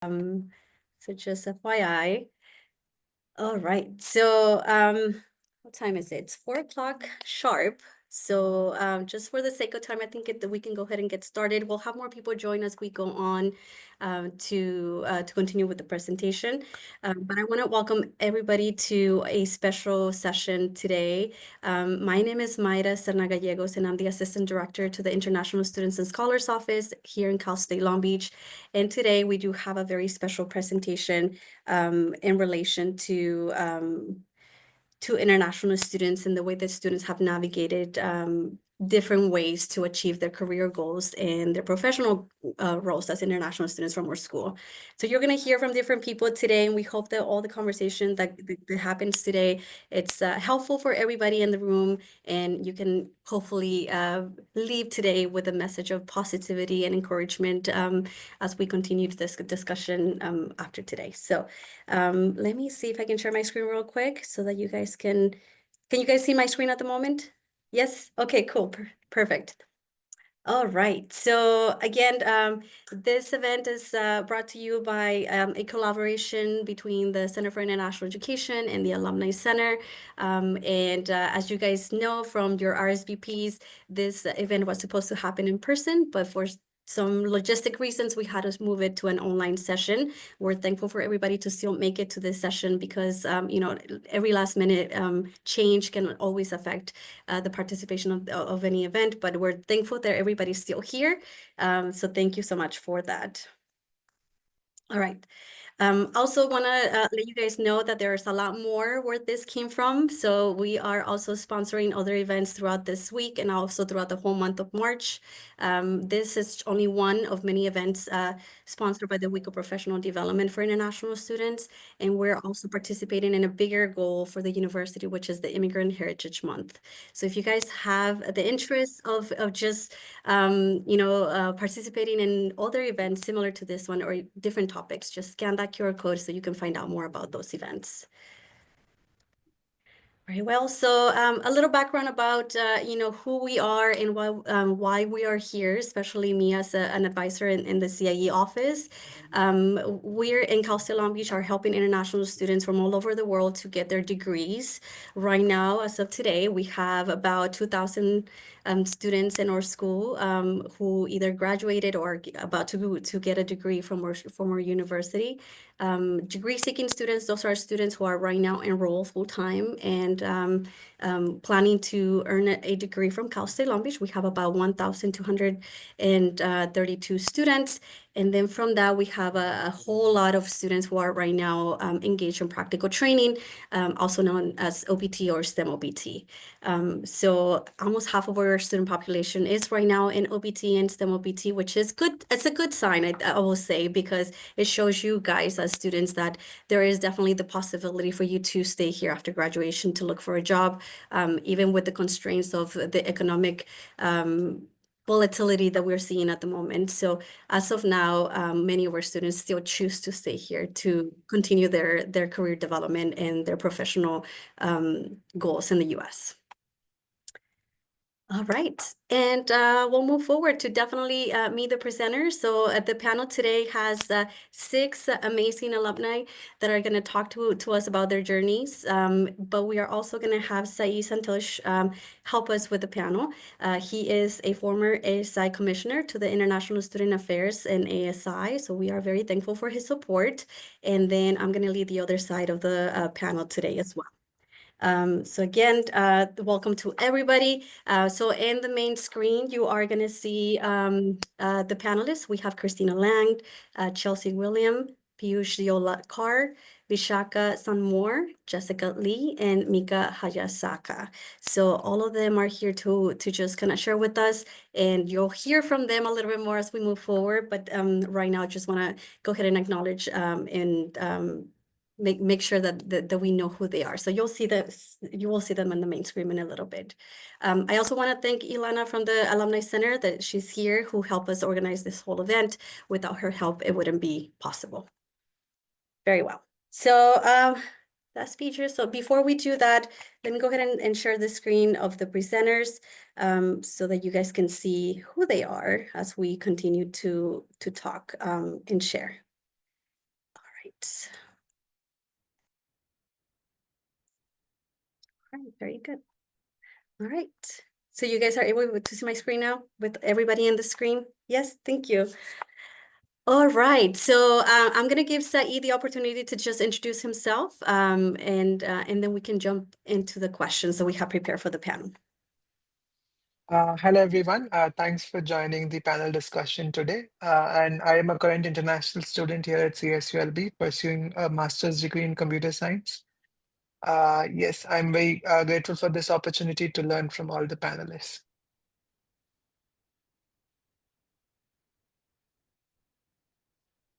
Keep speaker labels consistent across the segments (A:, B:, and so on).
A: Um, so just FYI. All right. So what time is it? It's 4 o'clock sharp. So just for the sake of time, I think we can go ahead and get started. We'll have more people join as we go on to continue with the presentation. But I want to welcome everybody to a special session today. My name is Mayra Serna Gallegos, and I'm the Assistant Director to the International Students and Scholars Office here in Cal State Long Beach. And today we do have a very special presentation in relation to international students and the way that students have navigated different ways to achieve their career goals and their professional roles as international students from our school. So you're going to hear from different people today, and we hope that all the conversation that happens today, it's helpful for everybody in the room, and you can hopefully leave today with a message of positivity and encouragement as we continue this discussion after today. So let me see if I can share my screen real quick so that you guys can you guys see my screen at the moment? Yes? Okay, cool. Perfect. All right. So again, this event is brought to you by a collaboration between the Center for International Education and the Alumni Center. And as you guys know from your RSVPs, this event was supposed to happen in person, but for some logistic reasons, we had to move it to an online session. We're thankful for everybody to still make it to this session because, every last minute change can always affect the participation of any event, but we're thankful that everybody's still here. So thank you so much for that. All right. Also want to let you guys know that there's a lot more where this came from. So we are also sponsoring other events throughout this week and also throughout the whole month of March. This is only one of many events sponsored by the Week of Professional Development for International Students. And we're also participating in a bigger goal for the university, which is the Immigrant Heritage Month. So if you guys have the interest of just participating in other events similar to this one or different topics, just scan that QR code so you can find out more about those events. Very well. So a little background about, who we are and why we are here, especially me as an advisor in the CIE office. We're in Cal State Long Beach are helping international students from all over the world to get their degrees. Right now, as of today, we have about 2,000 students in our school who either graduated or about to get a degree from our university. Degree-seeking students, those are students who are right now enrolled full-time and planning to earn a degree from Cal State Long Beach. We have about 1,232 students. And then from that, we have a whole lot of students who are right now engaged in practical training, also known as OPT or STEM OPT. So almost half of our student population is right now in OPT and STEM OPT, which is good. It's a good sign, I will say, because it shows you guys as students that there is definitely the possibility for you to stay here after graduation to look for a job, even with the constraints of the economic volatility that we're seeing at the moment. So as of now, many of our students still choose to stay here to continue their career development and their professional goals in the U.S. All right, and we'll move forward to definitely meet the presenters. So the panel today has 6 amazing alumni that are going to talk to us about their journeys. But we are also going to have Sai Santosh help us with the panel. He is a former ASI commissioner to the International Student Affairs and ASI, so we are very thankful for his support. And then I'm going to lead the other side of the panel today as well. So again, welcome to everybody. So in the main screen, you are going to see the panelists. We have Christina Lang, Chelsea William, Piyush Yolakar, Vishaka Sanmore, Jessica Lee, and Mika Hayasaka. So all of them are here to just kind of share with us, and you'll hear from them a little bit more as we move forward. But right now, I just want to go ahead and acknowledge and make sure that we know who they are. So you will see them on the main screen in a little bit. I also want to thank Ilana from the Alumni Center that she's here, who helped us organize this whole event. Without her help, it wouldn't be possible. Very well. So that's features. So before we do that, let me go ahead and share the screen of the presenters so that you guys can see who they are as we continue to talk and share. All right, very good. All right. So you guys are able to see my screen now with everybody in the screen? Yes, thank you. All right, so I'm gonna give Saeed the opportunity to just introduce himself, and then we can jump into the questions that we have prepared for the panel.
B: Hello, everyone. Thanks for joining the panel discussion today. And I am a current international student here at CSULB pursuing a master's degree in computer science. Yes, I'm very grateful for this opportunity to learn from all the panelists.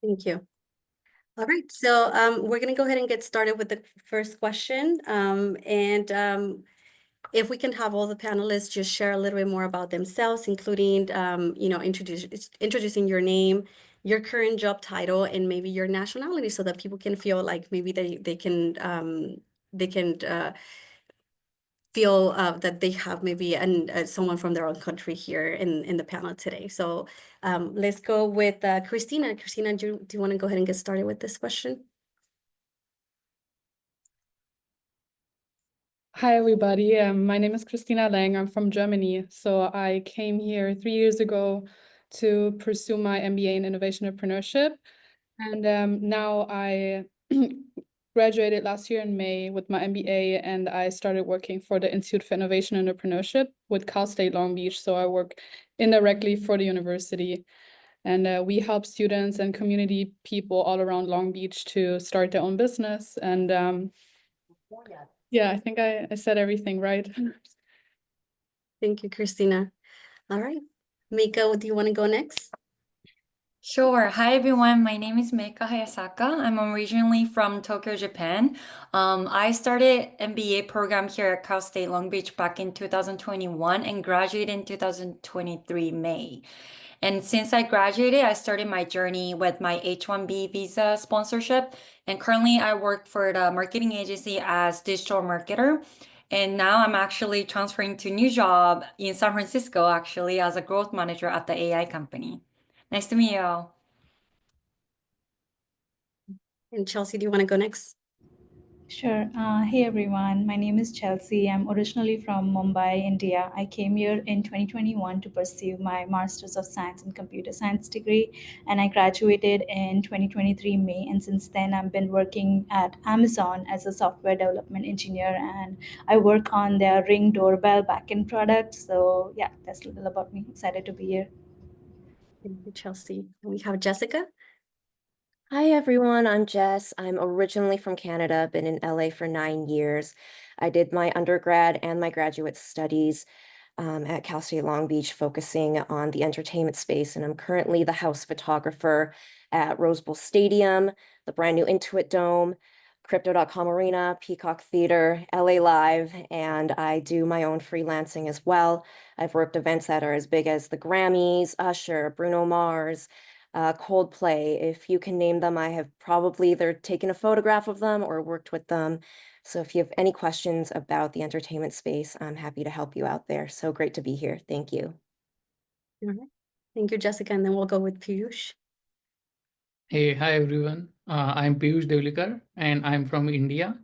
A: Thank you. All right, so we're gonna go ahead and get started with the first question. If we can have all the panelists just share a little bit more about themselves, including, introducing your name, your current job title, and maybe your nationality, so that people can feel like maybe they can feel that they have maybe someone from their own country here in the panel today. So let's go with Christina. Christina, do you want to go ahead and get started with this question?
C: Hi, everybody. My name is Christina Lang. I'm from Germany. So I came here 3 years ago to pursue my MBA in innovation entrepreneurship. And now I graduated last year in May with my MBA, and I started working for the Institute for Innovation and Entrepreneurship with Cal State Long Beach. So I work indirectly for the university. And we help students and community people all around Long Beach to start their own business. And yeah, I think I said everything right.
A: Thank you, Christina. All right. Mika, do you want to go next?
D: Sure. Hi, everyone. My name is Meika Hayasaka. I'm originally from Tokyo, Japan. I started MBA program here at Cal State Long Beach back in 2021 and graduated in 2023 May. And since I graduated, I started my journey with my H-1B visa sponsorship. And currently I work for the marketing agency as digital marketer. And now I'm actually transferring to a new job in San Francisco, actually, as a growth manager at the AI company. Nice to meet you all.
A: And Chelsea, do you want to go next?
E: Sure. Hey everyone, my name is Chelsea. I'm originally from Mumbai, India. I came here in 2021 to pursue my Master's of Science in Computer Science degree, and I graduated in 2023 May. And since then, I've been working at Amazon as a software development engineer, and I work on their Ring doorbell backend product. So yeah, that's a little about me. Excited to be here.
A: Thank you, Chelsea. We have Jessica.
F: Hi everyone, I'm Jess. I'm originally from Canada, been in LA for 9 years. I did my undergrad and my graduate studies at Cal State Long Beach, focusing on the entertainment space, and I'm currently the house photographer at Rose Bowl Stadium, the brand new Intuit Dome, Crypto.com Arena, Peacock Theater, LA Live, and I do my own freelancing as well. I've worked events that are as big as the Grammys, Usher, Bruno Mars, Coldplay. If you can name them, I have probably either taken a photograph of them or worked with them. So if you have any questions about the entertainment space, I'm happy to help you out there. So great to be here. Thank you.
A: All right. Thank you, Jessica. And then we'll go with Piyush.
G: Hey, hi everyone. I'm Piyush Devlikar and I'm from India.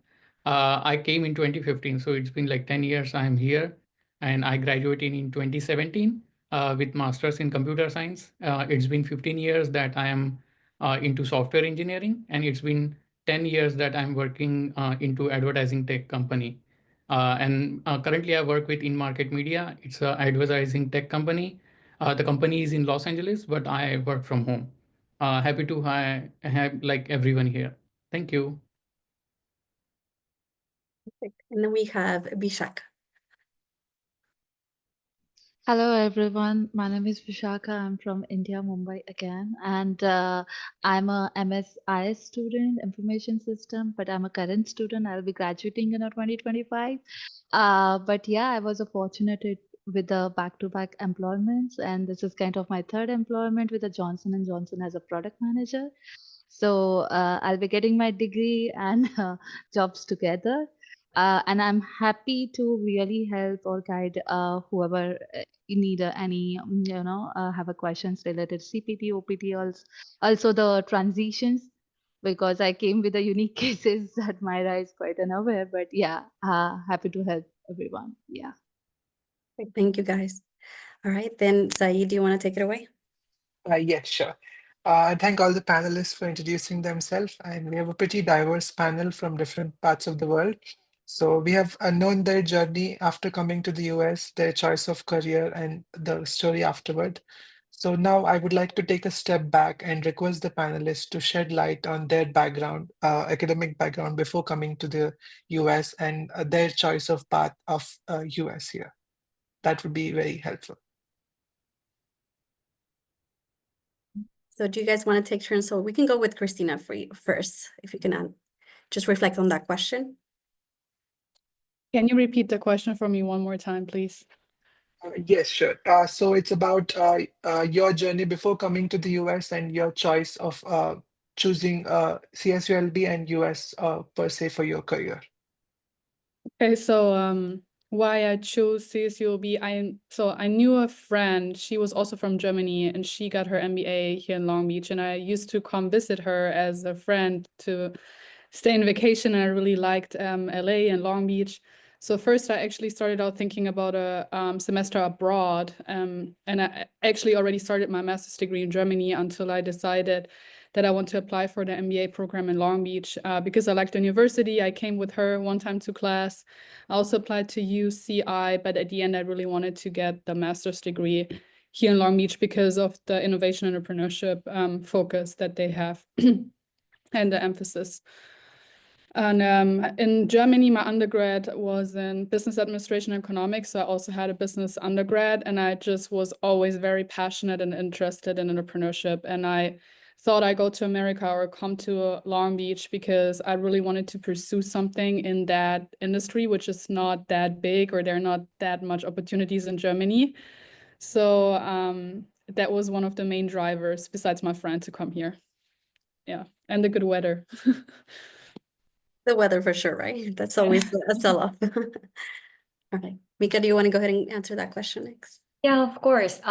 G: I came in 2015, so it's been like 10 years I'm here, and I graduated in 2017 with Masters in Computer Science. It's been 15 years that I am into software engineering, and it's been 10 years that I'm working into advertising tech company. And currently I work with In Market Media. It's an advertising tech company. The company is in Los Angeles, but I work from home. Happy to have like everyone here. Thank you.
A: And then we have Bishak.
H: Hello everyone, my name is Vishaka. I'm from India, Mumbai again, and I'm a MSI student, Information System, but I'm a current student. I'll be graduating in 2025. But yeah, I was fortunate with the back-to-back employments, and this is kind of my third employment with the Johnson and Johnson as a product manager. So I'll be getting my degree and jobs together. And I'm happy to really help or guide whoever you need any, have a questions related to CPT, OPT, also the transitions because I came with a unique cases that Myra is quite unaware. But yeah, happy to help everyone. Yeah.
A: Thank you, guys. All right, then, Saeed, do you want to take it away?
B: Yes, sure. I thank all the panelists for introducing themselves, and we have a pretty diverse panel from different parts of the world. So we have known their journey after coming to the US, their choice of career, and the story afterward. So now I would like to take a step back and request the panelists to shed light on their background, academic background before coming to the US and their choice of path of US here. That would be very helpful.
A: So do you guys want to take turns? So we can go with Christina for you first, if you can just reflect on that question.
C: Can you repeat the question for me one more time, please?
B: Yes, sure. So it's about your journey before coming to the US and your choice of choosing CSULB and US per se for your career.
C: Okay, so why I chose CSULB, I knew a friend, she was also from Germany, and she got her MBA here in Long Beach, and I used to come visit her as a friend to stay on vacation, and I really liked LA and Long Beach. So first I actually started out thinking about a semester abroad, and I actually already started my master's degree in Germany until I decided that I want to apply for the MBA program in Long Beach because I liked the university. I came with her one time to class. I also applied to UCI, but at the end I really wanted to get the master's degree here in Long Beach because of the innovation entrepreneurship focus that they have and the emphasis. And in Germany, my undergrad was in business administration and economics. So I also had a business undergrad, and I just was always very passionate and interested in entrepreneurship. And I thought I'd go to America or come to Long Beach because I really wanted to pursue something in that industry, which is not that big, or there are not that much opportunities in Germany. So that was one of the main drivers, besides my friend, to come here. Yeah, and the good weather.
A: The weather for sure, right? That's always a sell-off. All right. Mika, do you want to go ahead and answer that question next?
D: Yeah, of course.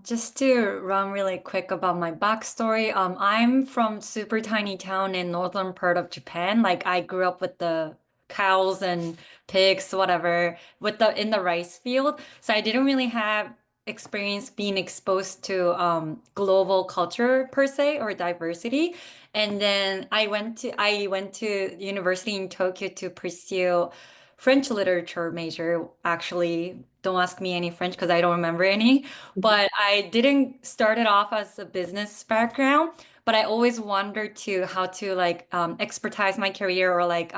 D: Just to run really quick about my backstory, I'm from super tiny town in northern part of Japan. Like I grew up with the cows and pigs, whatever, with the in the rice field. So I didn't really have experience being exposed to global culture per se or diversity. And then I went to university in Tokyo to pursue French literature major. Actually, don't ask me any French because I don't remember any. But I didn't start it off as a business background, but I always wondered to how to like expertise my career or like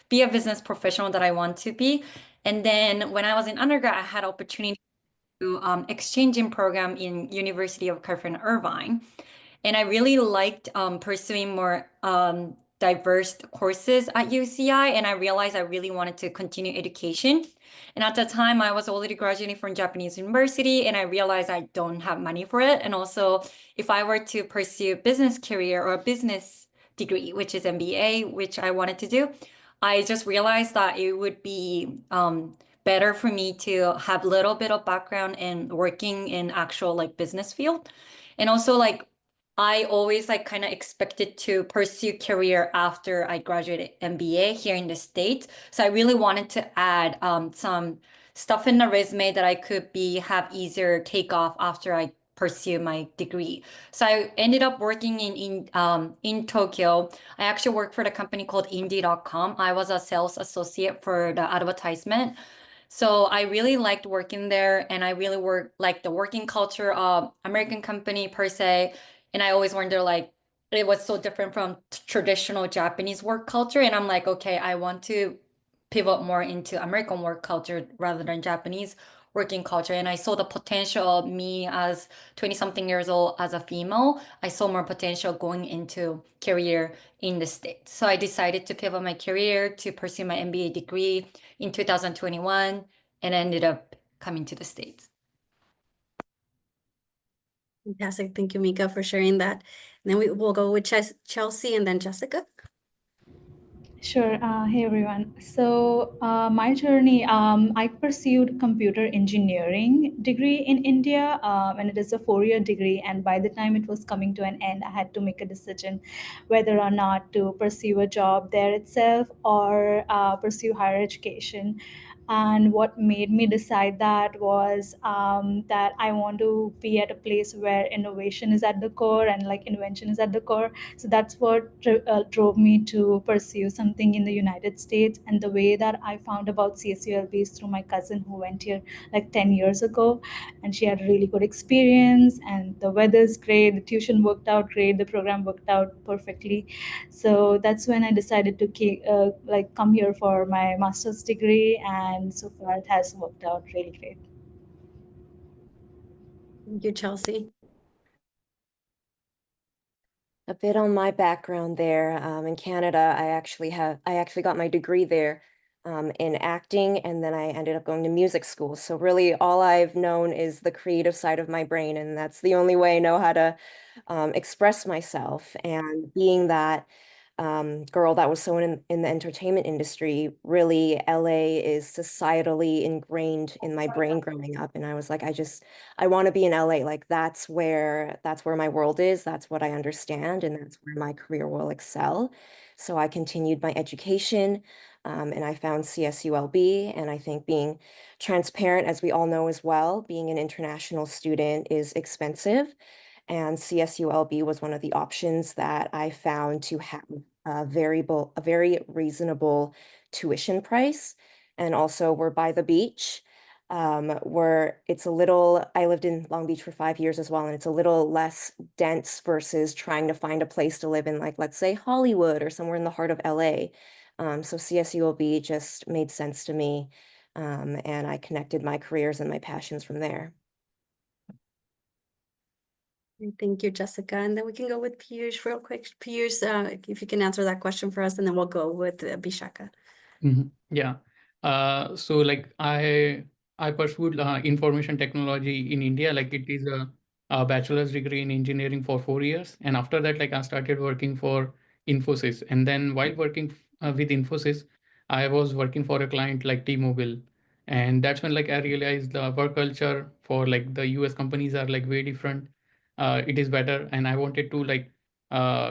D: be a business professional that I want to be. And then when I was in undergrad, I had opportunity to exchanging program in University of California, Irvine. And I really liked pursuing more diverse courses at UCI, and I realized I really wanted to continue education. And at the time, I was already graduating from Japanese university, and I realized I don't have money for it. And also, if I were to pursue business career or a business degree, which is MBA, which I wanted to do, I just realized that it would be better for me to have a little bit of background in working in actual like business field. And also like I always like kind of expected to pursue career after I graduated MBA here in the States. So I really wanted to add some stuff in the resume that I could be have easier take off after I pursue my degree. So I ended up working in Tokyo. I actually worked for the company called Indie.com. I was a sales associate for the advertisement. So I really liked working there, and I really like the working culture of American company per se. And I always wonder like it was so different from traditional Japanese work culture. And I'm like, okay, I want to pivot more into American work culture rather than Japanese working culture. And I saw the potential of me as 20 something years old as a female. I saw more potential going into career in the States. So I decided to pivot my career to pursue my MBA degree in 2021 and ended up coming to the States.
A: Fantastic. Thank you, Mika, for sharing that. And then we'll go with Chelsea and then Jessica.
E: Sure. Hey everyone. So my journey, I pursued computer engineering degree in India, and it is a 4-year degree. And by the time it was coming to an end, I had to make a decision whether or not to pursue a job there itself or pursue higher education. And what made me decide that was that I want to be at a place where innovation is at the core and like invention is at the core. So that's what drove me to pursue something in the United States. And the way that I found about CSULB is through my cousin who went here like 10 years ago. And she had a really good experience. And the weather's great, the tuition worked out great, the program worked out perfectly. So that's when I decided to like come here for my master's degree. And so far it has worked out really great.
A: Thank you, Chelsea.
F: A bit on my background there. In Canada, I actually got my degree there in acting, and then I ended up going to music school. So really, all I've known is the creative side of my brain, and that's the only way I know how to express myself. And being that girl that was so in the entertainment industry, really, LA is societally ingrained in my brain growing up, and I was like, I want to be in LA. Like that's where my world is. That's what I understand, and that's where my career will excel. So I continued my education, and I found CSULB. And I think being transparent, as we all know as well, being an international student is expensive. And CSULB was one of the options that I found to have a very reasonable tuition price. And also we're by the beach, where it's a little, I lived in Long Beach for 5 years as well, and it's a little less dense versus trying to find a place to live in, like, let's say Hollywood or somewhere in the heart of LA. So CSULB just made sense to me, and I connected my careers and my passions from there.
A: Thank you, Jessica. And then we can go with Piyush real quick. Piyush, if you can answer that question for us, and then we'll go with Vishaka.
G: Yeah. So like I pursued information technology in India. Like it is a bachelor's degree in engineering for 4 years, and after that, like I started working for Infosys. And then while working with Infosys, I was working for a client like T-Mobile, and that's when like I realized the work culture for like the US companies are like way different. It is better, and I wanted to like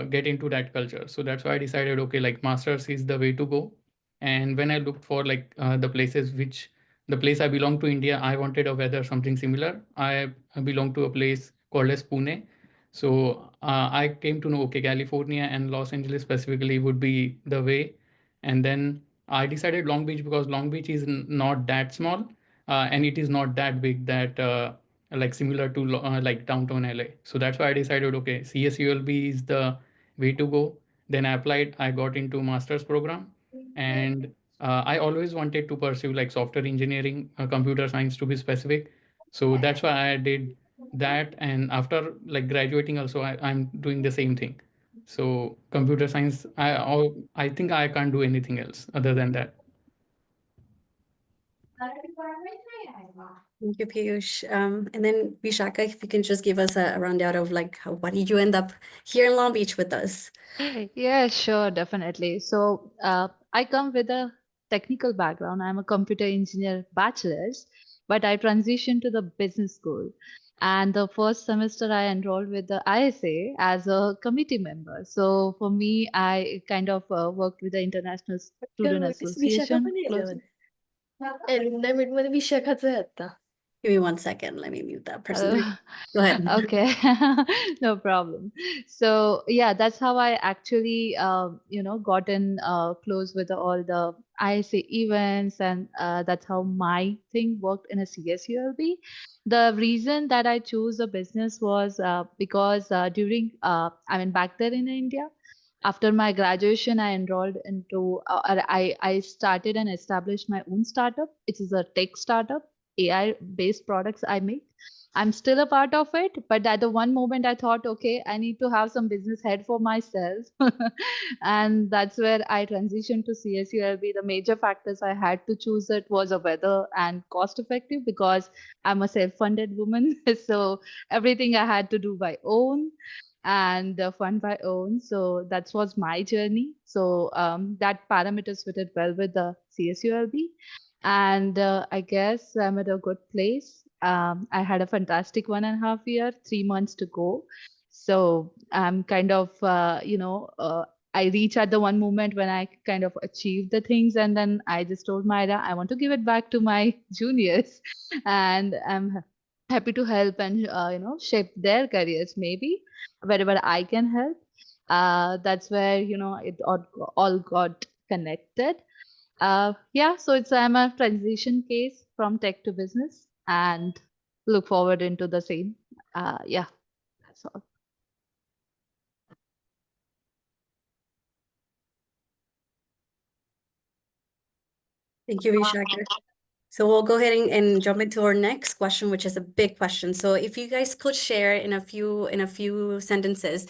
G: get into that culture. So that's why I decided, okay, like masters is the way to go. And when I looked for like the place I belong to, India, I wanted a weather something similar. I belong to a place called as Pune. So I came to know, okay, California and Los Angeles specifically would be the way. And then I decided Long Beach because Long Beach is not that small, and it is not that big that like similar to like downtown LA. So that's why I decided, okay, CSULB is the way to go. Then I applied, I got into master's program, and I always wanted to pursue like software engineering, computer science to be specific. So that's why I did that. And after like graduating also, I'm doing the same thing. So computer science, I think I can't do anything else other than that.
A: Thank you, Piyush. And then Vishaka, if you can just give us a rundown of like why did you end up here in Long Beach with us?
H: Yeah, sure, definitely. So, I come with a technical background. I'm a computer engineer bachelor's, but I transitioned to the business school. And the first semester, I enrolled with the ISA as a committee member. So, for me, I kind of worked with the International Student Association closely.
A: Give me 1 second. Let me mute that person.
H: Uh,
A: Go ahead.
H: okay, no problem. So yeah, that's how I actually, gotten close with all the ISA events, and that's how my thing worked in a CSULB. The reason that I chose a business was because I mean, back there in India, after my graduation, I enrolled into, I started and established my own startup. It is a tech startup, AI based products I make. I'm still a part of it, but at the one moment I thought, okay, I need to have some business head for myself. And that's where I transitioned to CSULB. The major factors I had to choose it was a whether and cost effective because I'm a self funded woman. So everything I had to do by own. and fund my own. So that was my journey. So that parameters fitted well with the CSULB. And I guess I'm at a good place. I had a fantastic 1.5 year, 3 months to go. So I'm kind of, I reach at the one moment when I kind of achieve the things, and then I just told Myra, I want to give it back to my juniors, and I'm happy to help and shape their careers maybe wherever I can help. That's where it all got connected. Yeah, so I'm a transition case from tech to business, and look forward into the same. Yeah, that's all.
A: Thank you, Vishaka. So we'll go ahead and jump into our next question, which is a big question. So if you guys could share in a few sentences,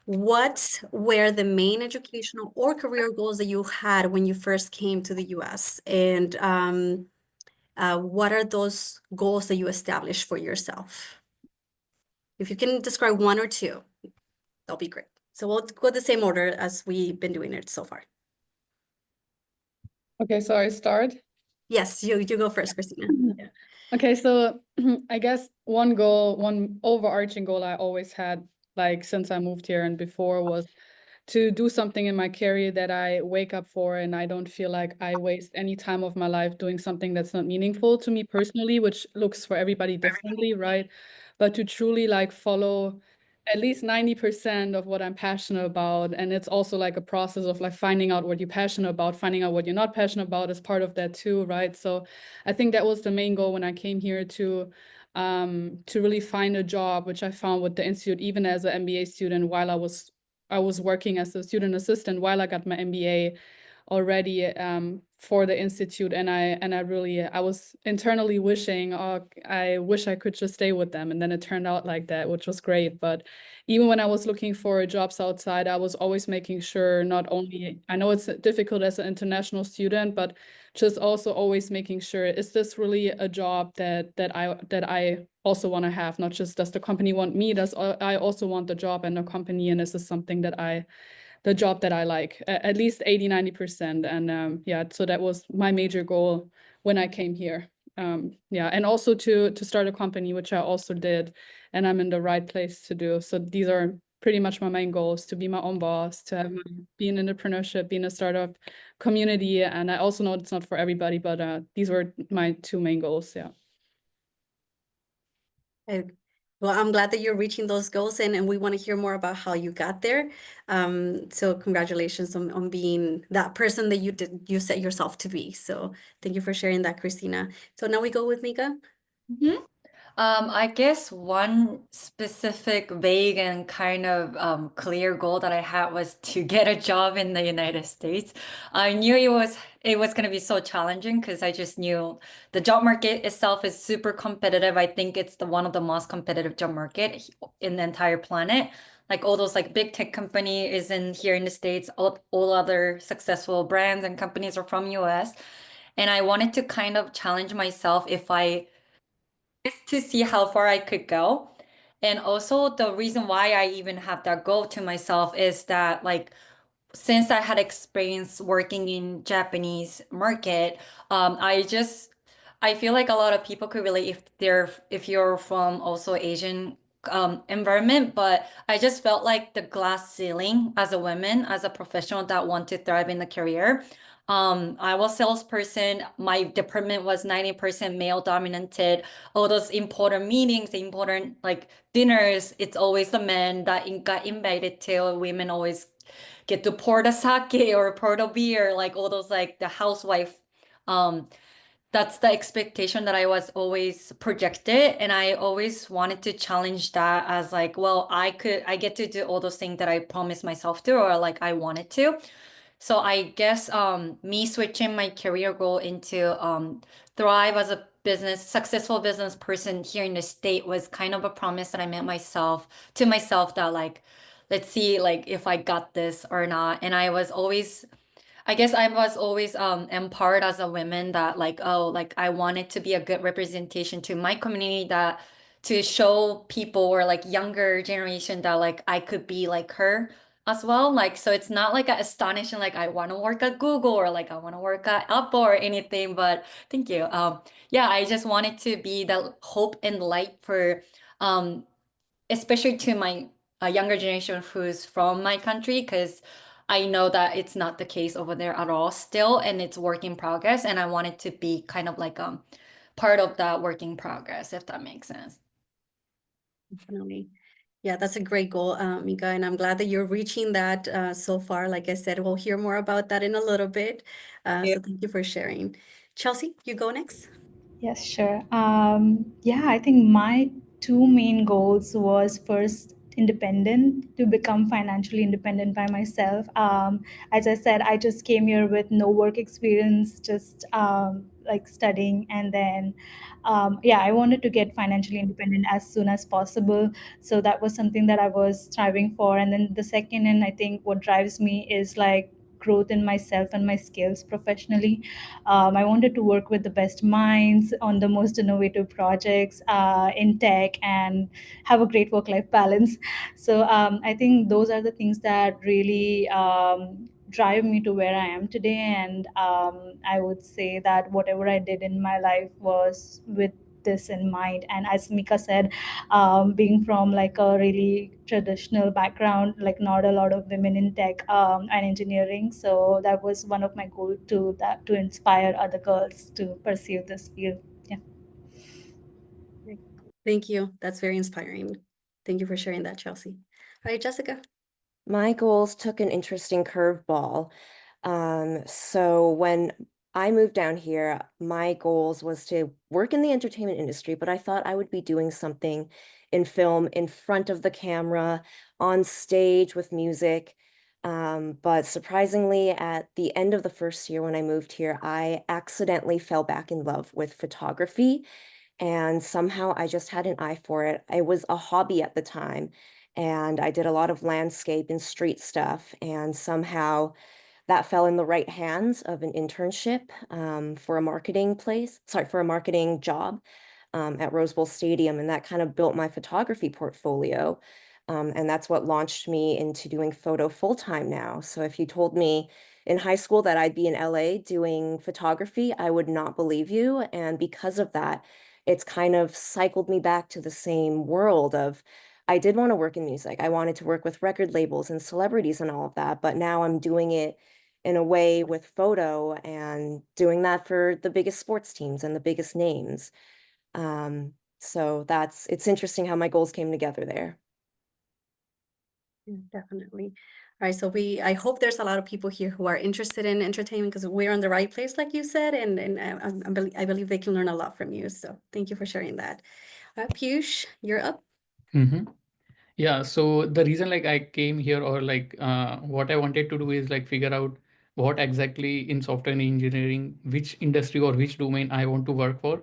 A: what were the main educational or career goals that you had when you first came to the US? And what are those goals that you established for yourself? If you can describe one or two, that'll be great. So we'll go the same order as we've been doing it so far.
C: Okay, so I start.
A: Yes, you go first, Christina. Yeah.
C: Okay, so I guess one overarching goal I always had, like since I moved here and before, was to do something in my career that I wake up for and I don't feel like I waste any time of my life doing something that's not meaningful to me personally, which looks for everybody differently, right? But to truly like follow at least 90% of what I'm passionate about. And it's also like a process of like finding out what you're passionate about, finding out what you're not passionate about is part of that too, right? So I think that was the main goal when I came here to really find a job, which I found with the institute, even as an MBA student while I was working as a student assistant while I got my MBA already for the institute, and I was internally wishing, oh, I wish I could just stay with them, and then it turned out like that, which was great. But even when I was looking for jobs outside, I was always making sure, not only, I know it's difficult as an international student, but just also always making sure, is this really a job that I also want to have? Not just does the company want me, does I also want the job and the company, and is this something the job that I like, at least 80-90%. And yeah, so that was my major goal when I came here. Yeah, and also to start a company, which I also did, and I'm in the right place to do. So these are pretty much my main goals: to be my own boss, to have be in entrepreneurship, be in a startup community. And I also know it's not for everybody, but these were my two main goals. Yeah.
A: Well, I'm glad that you're reaching those goals, and we want to hear more about how you got there. So congratulations on being that person that you set yourself to be. So thank you for sharing that, Christina. So now we go with Mika.
D: I guess one specific vague and kind of clear goal that I had was to get a job in the United States. I knew it was going to be so challenging because I just knew the job market itself is super competitive. I think it's one of the most competitive job market in the entire planet. Like all those like big tech company is in here in the States. All other successful brands and companies are from US. And I wanted to kind of challenge myself just to see how far I could go. And also the reason why I even have that goal to myself is that like since I had experience working in Japanese market, I feel like a lot of people could relate if you're from also Asian environment, but I just felt like the glass ceiling as a woman, as a professional that want to thrive in the career. I was salesperson. My department was 90% male dominated. All those important meetings, important like dinners, it's always the men that got invited to. Women always get to pour the sake or pour the beer, like all those like the housewife. That's the expectation that I was always projected, and I always wanted to challenge that as like, well, I get to do all those things that I promised myself to, or like I wanted to. So I guess me switching my career goal into thrive as a successful business person here in the state was kind of a promise that I made myself that like, let's see like if I got this or not. And I guess I was always empowered as a woman that like, oh, like I wanted to be a good representation to my community, that to show people or like younger generation that like I could be like her as well. Like, so it's not like astonishing, like I want to work at Google or like I want to work at Apple or anything, but thank you. Yeah, I just wanted to be the hope and light for, especially to my younger generation who's from my country, because I know that it's not the case over there at all still, and it's work in progress. And I wanted to be kind of like part of that work in progress, if that makes sense.
A: Definitely. Yeah, that's a great goal, Mika, and I'm glad that you're reaching that so far. Like I said, we'll hear more about that in a little bit. So thank you for sharing. Chelsea, you go next.
E: Yes, sure. Yeah, I think my two main goals was first independent, to become financially independent by myself. As I said, I just came here with no work experience, just like studying, and then yeah, I wanted to get financially independent as soon as possible. So that was something that I was striving for. And then the second, and I think what drives me is like growth in myself and my skills professionally. I wanted to work with the best minds on the most innovative projects in tech and have a great work-life balance. So I think those are the things that really drive me to where I am today. And I would say that whatever I did in my life was with this in mind. And as Mika said, being from like a really traditional background, like not a lot of women in tech and engineering, so that was one of my goals to inspire other girls to pursue this field. Yeah.
A: Thank you. That's very inspiring. Thank you for sharing that, Chelsea. All right, Jessica.
F: My goals took an interesting curveball. So when I moved down here, my goals was to work in the entertainment industry, but I thought I would be doing something in film, in front of the camera, on stage with music. But surprisingly, at the end of the first year when I moved here, I accidentally fell back in love with photography. And somehow I just had an eye for it. It was a hobby at the time, and I did a lot of landscape and street stuff. And somehow that fell in the right hands of an internship for a for a marketing job at Rose Bowl Stadium. And that kind of built my photography portfolio. And that's what launched me into doing photo full time now. So if you told me in high school that I'd be in LA doing photography, I would not believe you. And because of that, it's kind of cycled me back to the same world of I did want to work in music. I wanted to work with record labels and celebrities and all of that, but now I'm doing it in a way with photo and doing that for the biggest sports teams and the biggest names. So it's interesting how my goals came together there.
A: Yeah, definitely. All right, so I hope there's a lot of people here who are interested in entertainment because we're in the right place, like you said, and I believe they can learn a lot from you. So thank you for sharing that. Piyush, you're up.
G: Mm-hmm. Yeah, so the reason like I came here or like what I wanted to do is like figure out what exactly in software engineering, which industry or which domain I want to work for.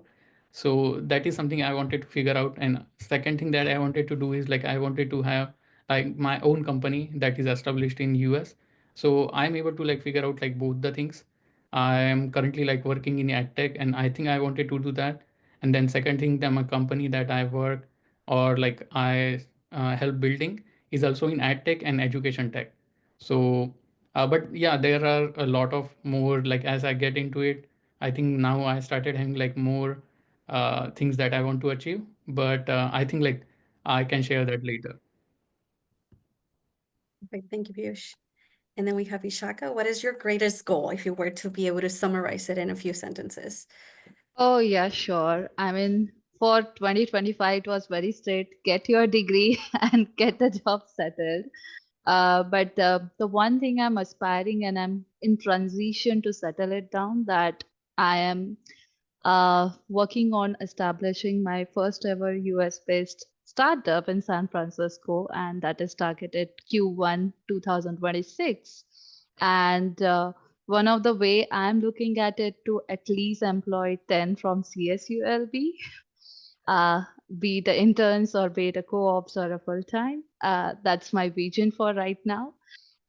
G: So that is something I wanted to figure out. And second thing that I wanted to do is like I wanted to have like my own company that is established in US. So I'm able to like figure out like both the things. I am currently like working in edtech and I think I wanted to do that. And then second thing, that my company that I work or like I help building is also in ad tech and education tech. So, but yeah, there are a lot of more like as I get into it, I think now I started having like more things that I want to achieve. But I think like I can share that later.
A: Okay, thank you, Piyush. And then we have Ishaka. What is your greatest goal if you were to be able to summarize it in a few sentences?
H: Oh, yeah, sure. I mean, for 2025, it was very straight. Get your degree and get the job settled. But the one thing I'm aspiring and I'm in transition to settle it down that I am working on establishing my first ever US based startup in San Francisco, and that is targeted Q1 2026. And one of the way I'm looking at it to at least employ 10 from CSULB, uh, be the interns or be the co-ops or a full time. That's my vision for right now.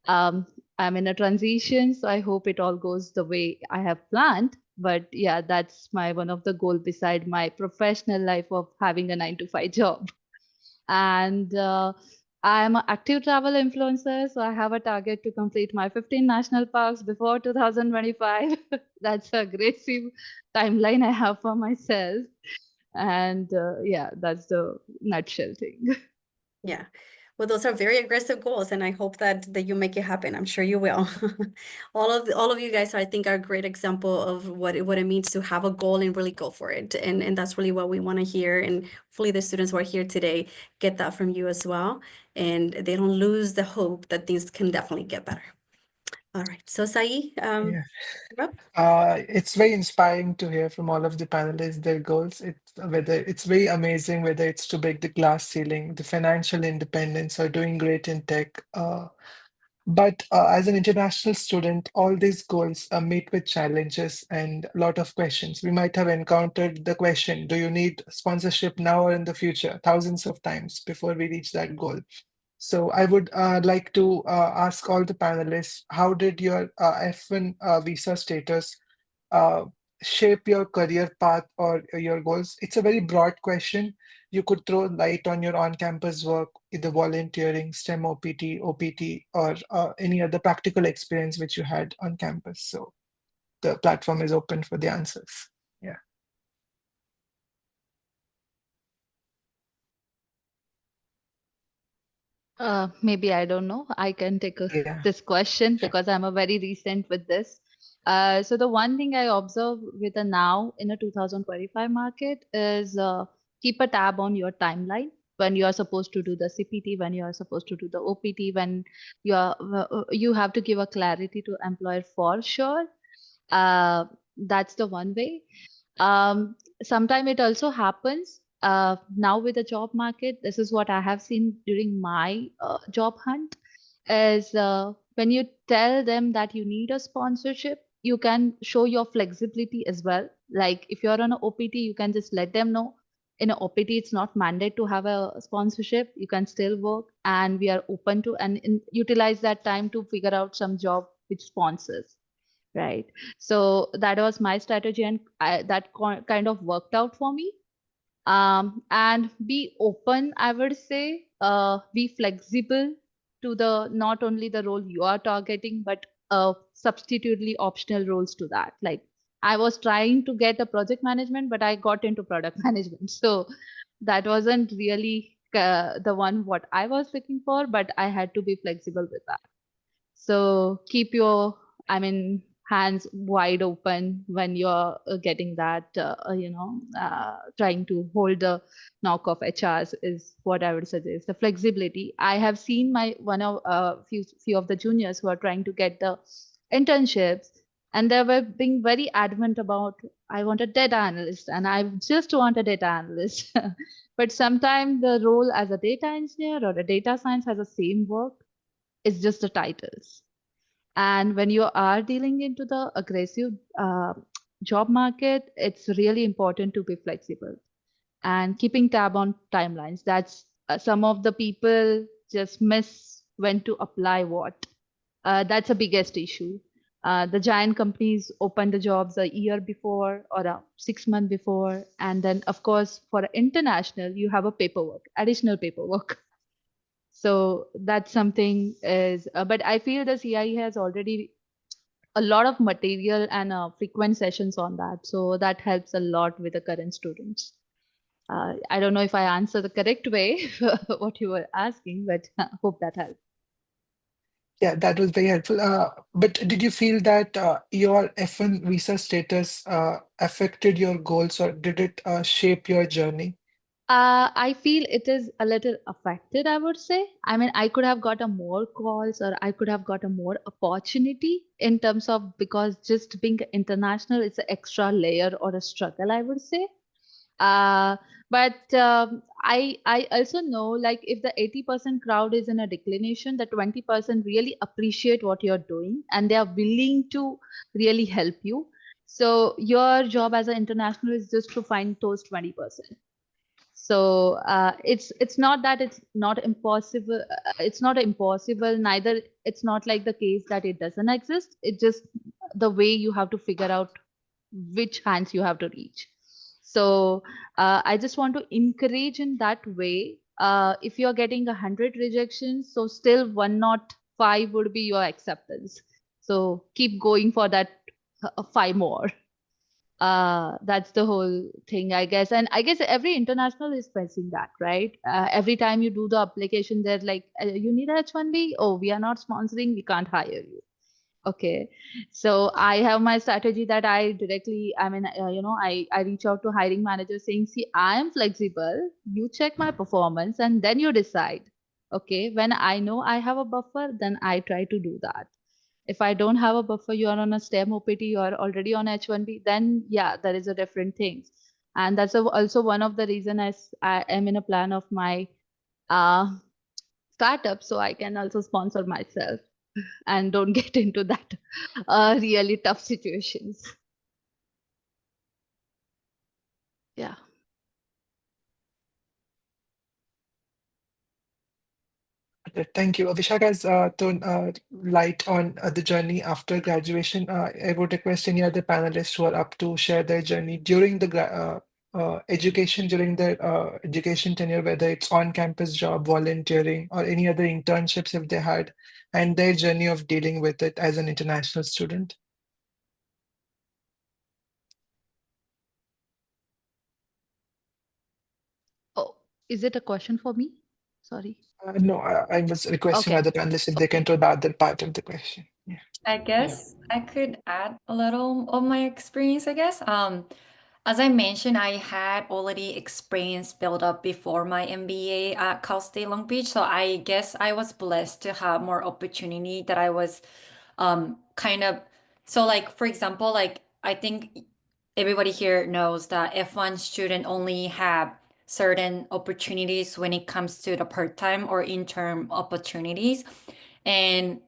H: Um, I'm in a transition, so I hope it all goes the way I have planned. But yeah, that's my one of the goal beside my professional life of having a 9 to 5 job. And I'm an active travel influencer, so I have a target to complete my 15 national parks before 2025. That's a aggressive timeline I have for myself. And yeah, that's the nutshell thing.
A: Yeah. Well, those are very aggressive goals, and I hope that you make it happen. I'm sure you will. All of you guys, I think, are a great example of what it means to have a goal and really go for it. And that's really what we want to hear. And hopefully the students who are here today get that from you as well. And they don't lose the hope that things can definitely get better. All right. So Sai,
B: Yeah.
A: you're up.
B: It's very inspiring to hear from all of the panelists their goals. It's very amazing whether it's to break the glass ceiling, the financial independence, or doing great in tech. But as an international student, all these goals meet with challenges and a lot of questions. We might have encountered the question, do you need sponsorship now or in the future? Thousands of times before we reach that goal. So I would like to ask all the panelists, how did your F1 visa status uh, shape your career path or your goals? It's a very broad question. You could throw light on your on-campus work, either volunteering, STEM OPT, or any other practical experience which you had on campus. So the platform is open for the answers. Yeah.
H: Maybe I don't know. I can take
B: Yeah.
H: this question
B: Sure.
H: because I'm a very recent with this. So the one thing I observe with the now in a 2025 market is keep a tab on your timeline when you are supposed to do the CPT, when you are supposed to do the OPT, when you have to give a clarity to employer for sure. That's the one way. Sometimes it also happens now with the job market. This is what I have seen during my job hunt is when you tell them that you need a sponsorship, you can show your flexibility as well. Like if you're on an OPT, you can just let them know in an OPT, it's not mandate to have a sponsorship. You can still work, and we are open to and utilize that time to figure out some job which sponsors. Right. So that was my strategy, and that kind of worked out for me. And be open, I would say, be flexible to the not only the role you are targeting, but substitutely optional roles to that. Like I was trying to get a project management, but I got into product management. So that wasn't really the one what I was looking for, but I had to be flexible with that. So keep your, I mean, hands wide open when you're getting that, trying to hold the knock of HRs is what I would suggest. The flexibility. I have seen my one of few of the juniors who are trying to get the internships, and they were being very adamant about I want a data analyst, and I just want a data analyst. But sometimes the role as a data engineer or a data science has the same work. It's just the titles. And when you are dealing into the aggressive job market, it's really important to be flexible and keeping tab on timelines. That's some of the people just miss when to apply what. That's the biggest issue. The giant companies open the jobs a year before or 6 months before. And then, of course, for international, you have a paperwork, additional paperwork. So that's something is, but I feel the CIE has already a lot of material and frequent sessions on that. So that helps a lot with the current students. I don't know if I answer the correct way what you were asking, but hope that helps.
B: Yeah, that was very helpful. But did you feel that your F1 visa status affected your goals, or did it shape your journey?
H: I feel it is a little affected, I would say. I mean, I could have got a more calls or I could have got a more opportunity in terms of because just being international, it's an extra layer or a struggle, I would say. Uh, but I also know like if the 80% crowd is in a declination, the 20% really appreciate what you're doing and they are willing to really help you. So your job as an international is just to find those 20%. So it's not that it's not impossible. It's not impossible. Neither it's not like the case that it doesn't exist. It's just the way you have to figure out which hands you have to reach. So I just want to encourage in that way. If you're getting 100 rejections, so still 105 would be your acceptance. So keep going for that five more. That's the whole thing, I guess. And I guess every international is facing that, right? Every time you do the application, they're like, you need a H1B? Oh, we are not sponsoring, we can't hire you. Okay. So I have my strategy that I directly, I mean, I reach out to hiring managers saying, see, I am flexible. You check my performance and then you decide. Okay. When I know I have a buffer, then I try to do that. If I don't have a buffer, you are on a STEM OPT, you are already on H1B, then yeah, that is a different thing. And that's also one of the reason I am in a plan of my uh, startup, so I can also sponsor myself and don't get into that really tough situations. Yeah.
B: Thank you. Vishaka has thrown light on the journey after graduation. I would request any other panelists who are up to share their journey during the education, during their education tenure, whether it's on-campus job, volunteering, or any other internships if they had, and their journey of dealing with it as an international student.
H: Oh, is it a question for me? Sorry.
B: No, I was requesting
H: Okay.
B: other panelists if they can throw the other part of the question. Yeah.
D: I guess I could add a little of my experience, I guess. As I mentioned, I had already experience built up before my MBA at Cal State Long Beach. So I guess I was blessed to have more opportunity that I was kind of so like for example, like I think everybody here knows that F1 student only have certain opportunities when it comes to the part-time or intern opportunities. And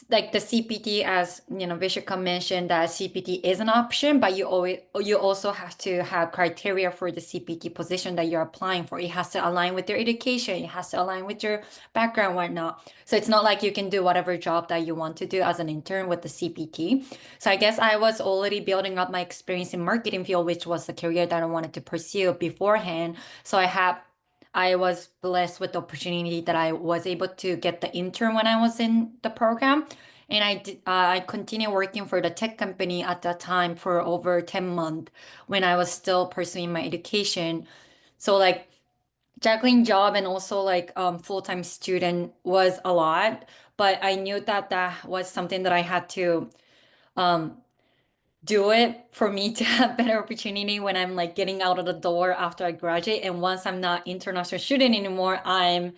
D: like the CPT, as you know, Vishaka mentioned that CPT is an option, but you also have to have criteria for the CPT position that you're applying for. It has to align with your education, it has to align with your background, whatnot. So it's not like you can do whatever job that you want to do as an intern with the CPT. So I guess I was already building up my experience in marketing field, which was the career that I wanted to pursue beforehand. So I was blessed with the opportunity that I was able to get the intern when I was in the program. And I continued working for the tech company at that time for over 10 months when I was still pursuing my education. So like juggling job and also like full-time student was a lot, but I knew that that was something that I had to um, do it for me to have better opportunity when I'm like getting out of the door after I graduate. And once I'm not international student anymore, I'm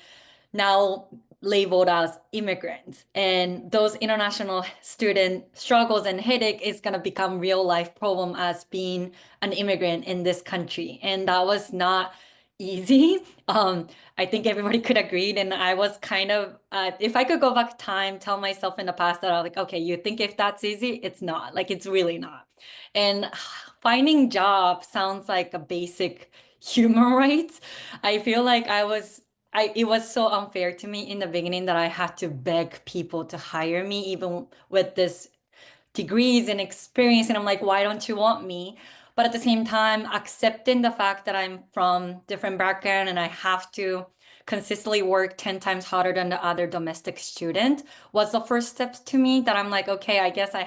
D: now labeled as immigrants. And those international student struggles and headache is gonna become real life problem as being an immigrant in this country. And that was not easy. I think everybody could agree. And I was kind of, if I could go back time, tell myself in the past that I was like, okay, you think if that's easy, it's not. Like, it's really not. And finding job sounds like a basic human rights. I feel like it was so unfair to me in the beginning that I had to beg people to hire me, even with this degrees and experience. And I'm like, why don't you want me? But at the same time, accepting the fact that I'm from different background and I have to consistently work 10 times harder than the other domestic student was the first steps to me that I'm like, okay, I guess I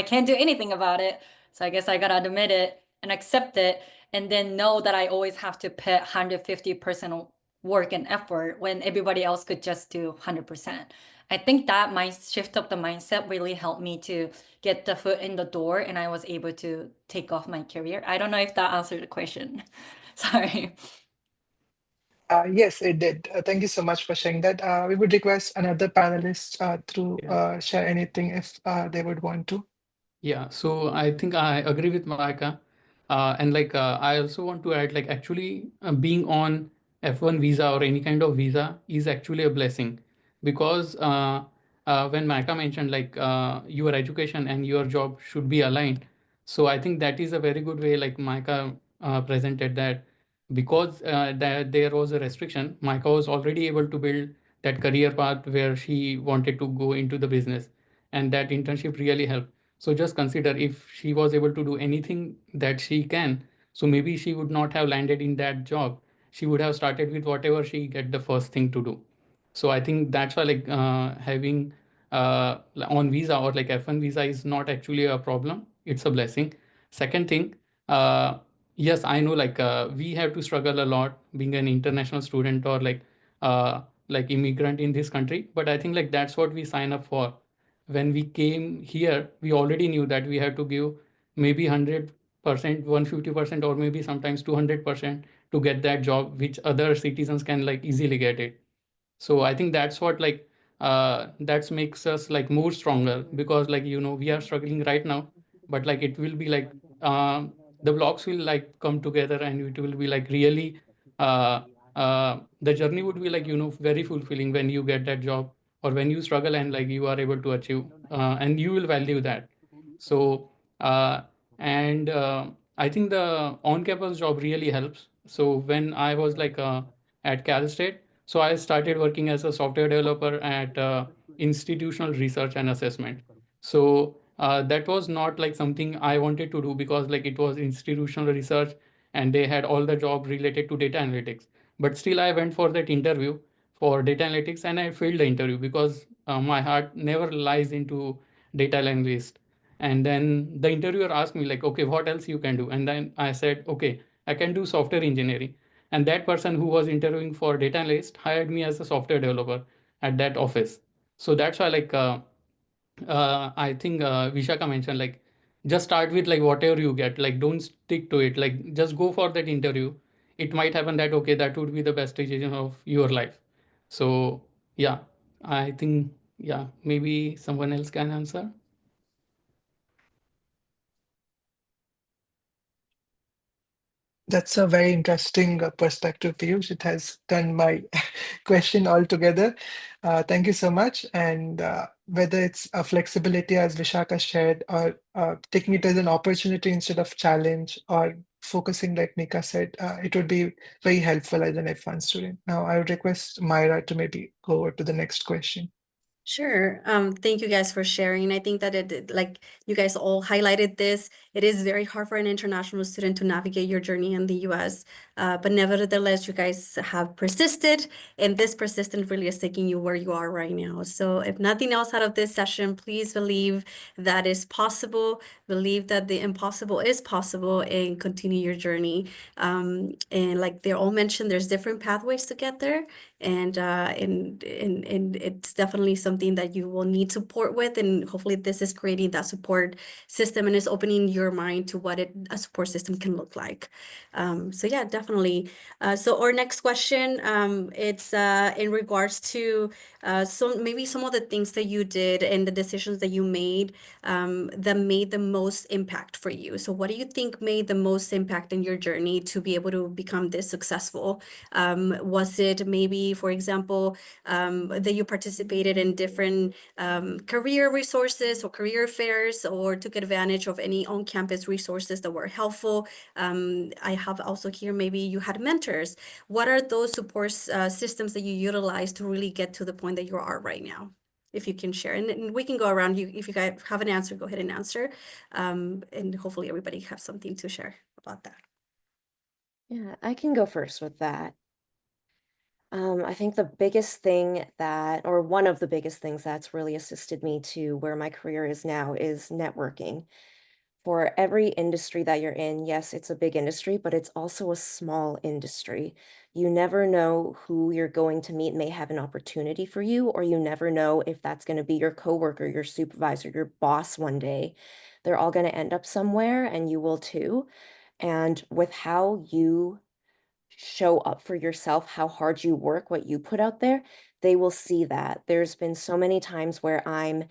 D: can't do anything about it. So I guess I gotta admit it and accept it and then know that I always have to put 150% work and effort when everybody else could just do 100%. I think that my shift of the mindset really helped me to get the foot in the door and I was able to take off my career. I don't know if that answered the question. Sorry.
B: Yes, it did. Thank you so much for sharing that. We would request another panelist to share anything if they would want to.
G: Yeah, so I think I agree with Maika. And like I also want to add, like actually being on F1 visa or any kind of visa is actually a blessing because when Maika mentioned like your education and your job should be aligned. So I think that is a very good way, like Maika presented that because there was a restriction, Micah was already able to build that career path where she wanted to go into the business, and that internship really helped. So just consider, if she was able to do anything that she can, so maybe she would not have landed in that job. She would have started with whatever she get the first thing to do. So I think that's why like having on visa or like F1 visa is not actually a problem. It's a blessing. Second thing, yes, I know like we have to struggle a lot being an international student or like immigrant in this country. But I think like that's what we sign up for. When we came here, we already knew that we had to give maybe 100%, 150%, or maybe sometimes 200% to get that job, which other citizens can like easily get it. So I think that's what like that makes us like more stronger, because like we are struggling right now, but like it will be like the blocks will like come together, and it will be like really uh, the journey would be like very fulfilling when you get that job, or when you struggle and like you are able to achieve, and you will value that. So uh, and I think the on-campus job really helps. So when I was like at Cal State, so I started working as a software developer at institutional research and assessment. So that was not like something I wanted to do, because like it was institutional research and they had all the job related to data analytics. But still I went for that interview for data analytics, and I failed the interview because my heart never lies into data analyst. And then the interviewer asked me like, okay, what else you can do? And then I said, okay, I can do software engineering. And that person who was interviewing for data analyst hired me as a software developer at that office. So that's why like I think Vishaka mentioned like just start with like whatever you get, like don't stick to it, like just go for that interview. It might happen that okay, that would be the best decision of your life. So yeah, I think, yeah, maybe someone else can answer.
B: That's a very interesting perspective, Piyush. It has turned my question altogether. Thank you so much. And whether it's a flexibility, as Vishaka shared, or taking it as an opportunity instead of challenge, or focusing, like Nika said, it would be very helpful as an F1 student. Now, I would request Myra to maybe go over to the next question.
A: Sure. Thank you guys for sharing. I think that like you guys all highlighted this, it is very hard for an international student to navigate your journey in the US. But nevertheless, you guys have persisted, and this persistence really is taking you where you are right now. So if nothing else out of this session, please believe that is possible, believe that the impossible is possible, and continue your journey. And like they all mentioned, there's different pathways to get there. And it's definitely something that you will need support with, and hopefully this is creating that support system and is opening your mind to what a support system can look like. So yeah, definitely. So our next question, it's in regards to maybe some of the things that you did and the decisions that you made that made the most impact for you. So what do you think made the most impact in your journey to be able to become this successful? Was it maybe, for example, that you participated in different career resources or career fairs, or took advantage of any on-campus resources that were helpful? I have also here, maybe you had mentors. What are those support systems that you utilize to really get to the point that you are right now? If you can share, and we can go around. If you guys have an answer, go ahead and answer, and hopefully everybody has something to share about that.
F: Yeah, I can go first with that. I think the biggest thing that, or one of the biggest things that's really assisted me to where my career is now, is networking. For every industry that you're in, yes, it's a big industry, but it's also a small industry. You never know who you're going to meet may have an opportunity for you, or you never know if that's going to be your coworker, your supervisor, your boss one day. They're all going to end up somewhere, and you will too. And with how you show up for yourself, how hard you work, what you put out there, they will see that. There's been so many times where I'm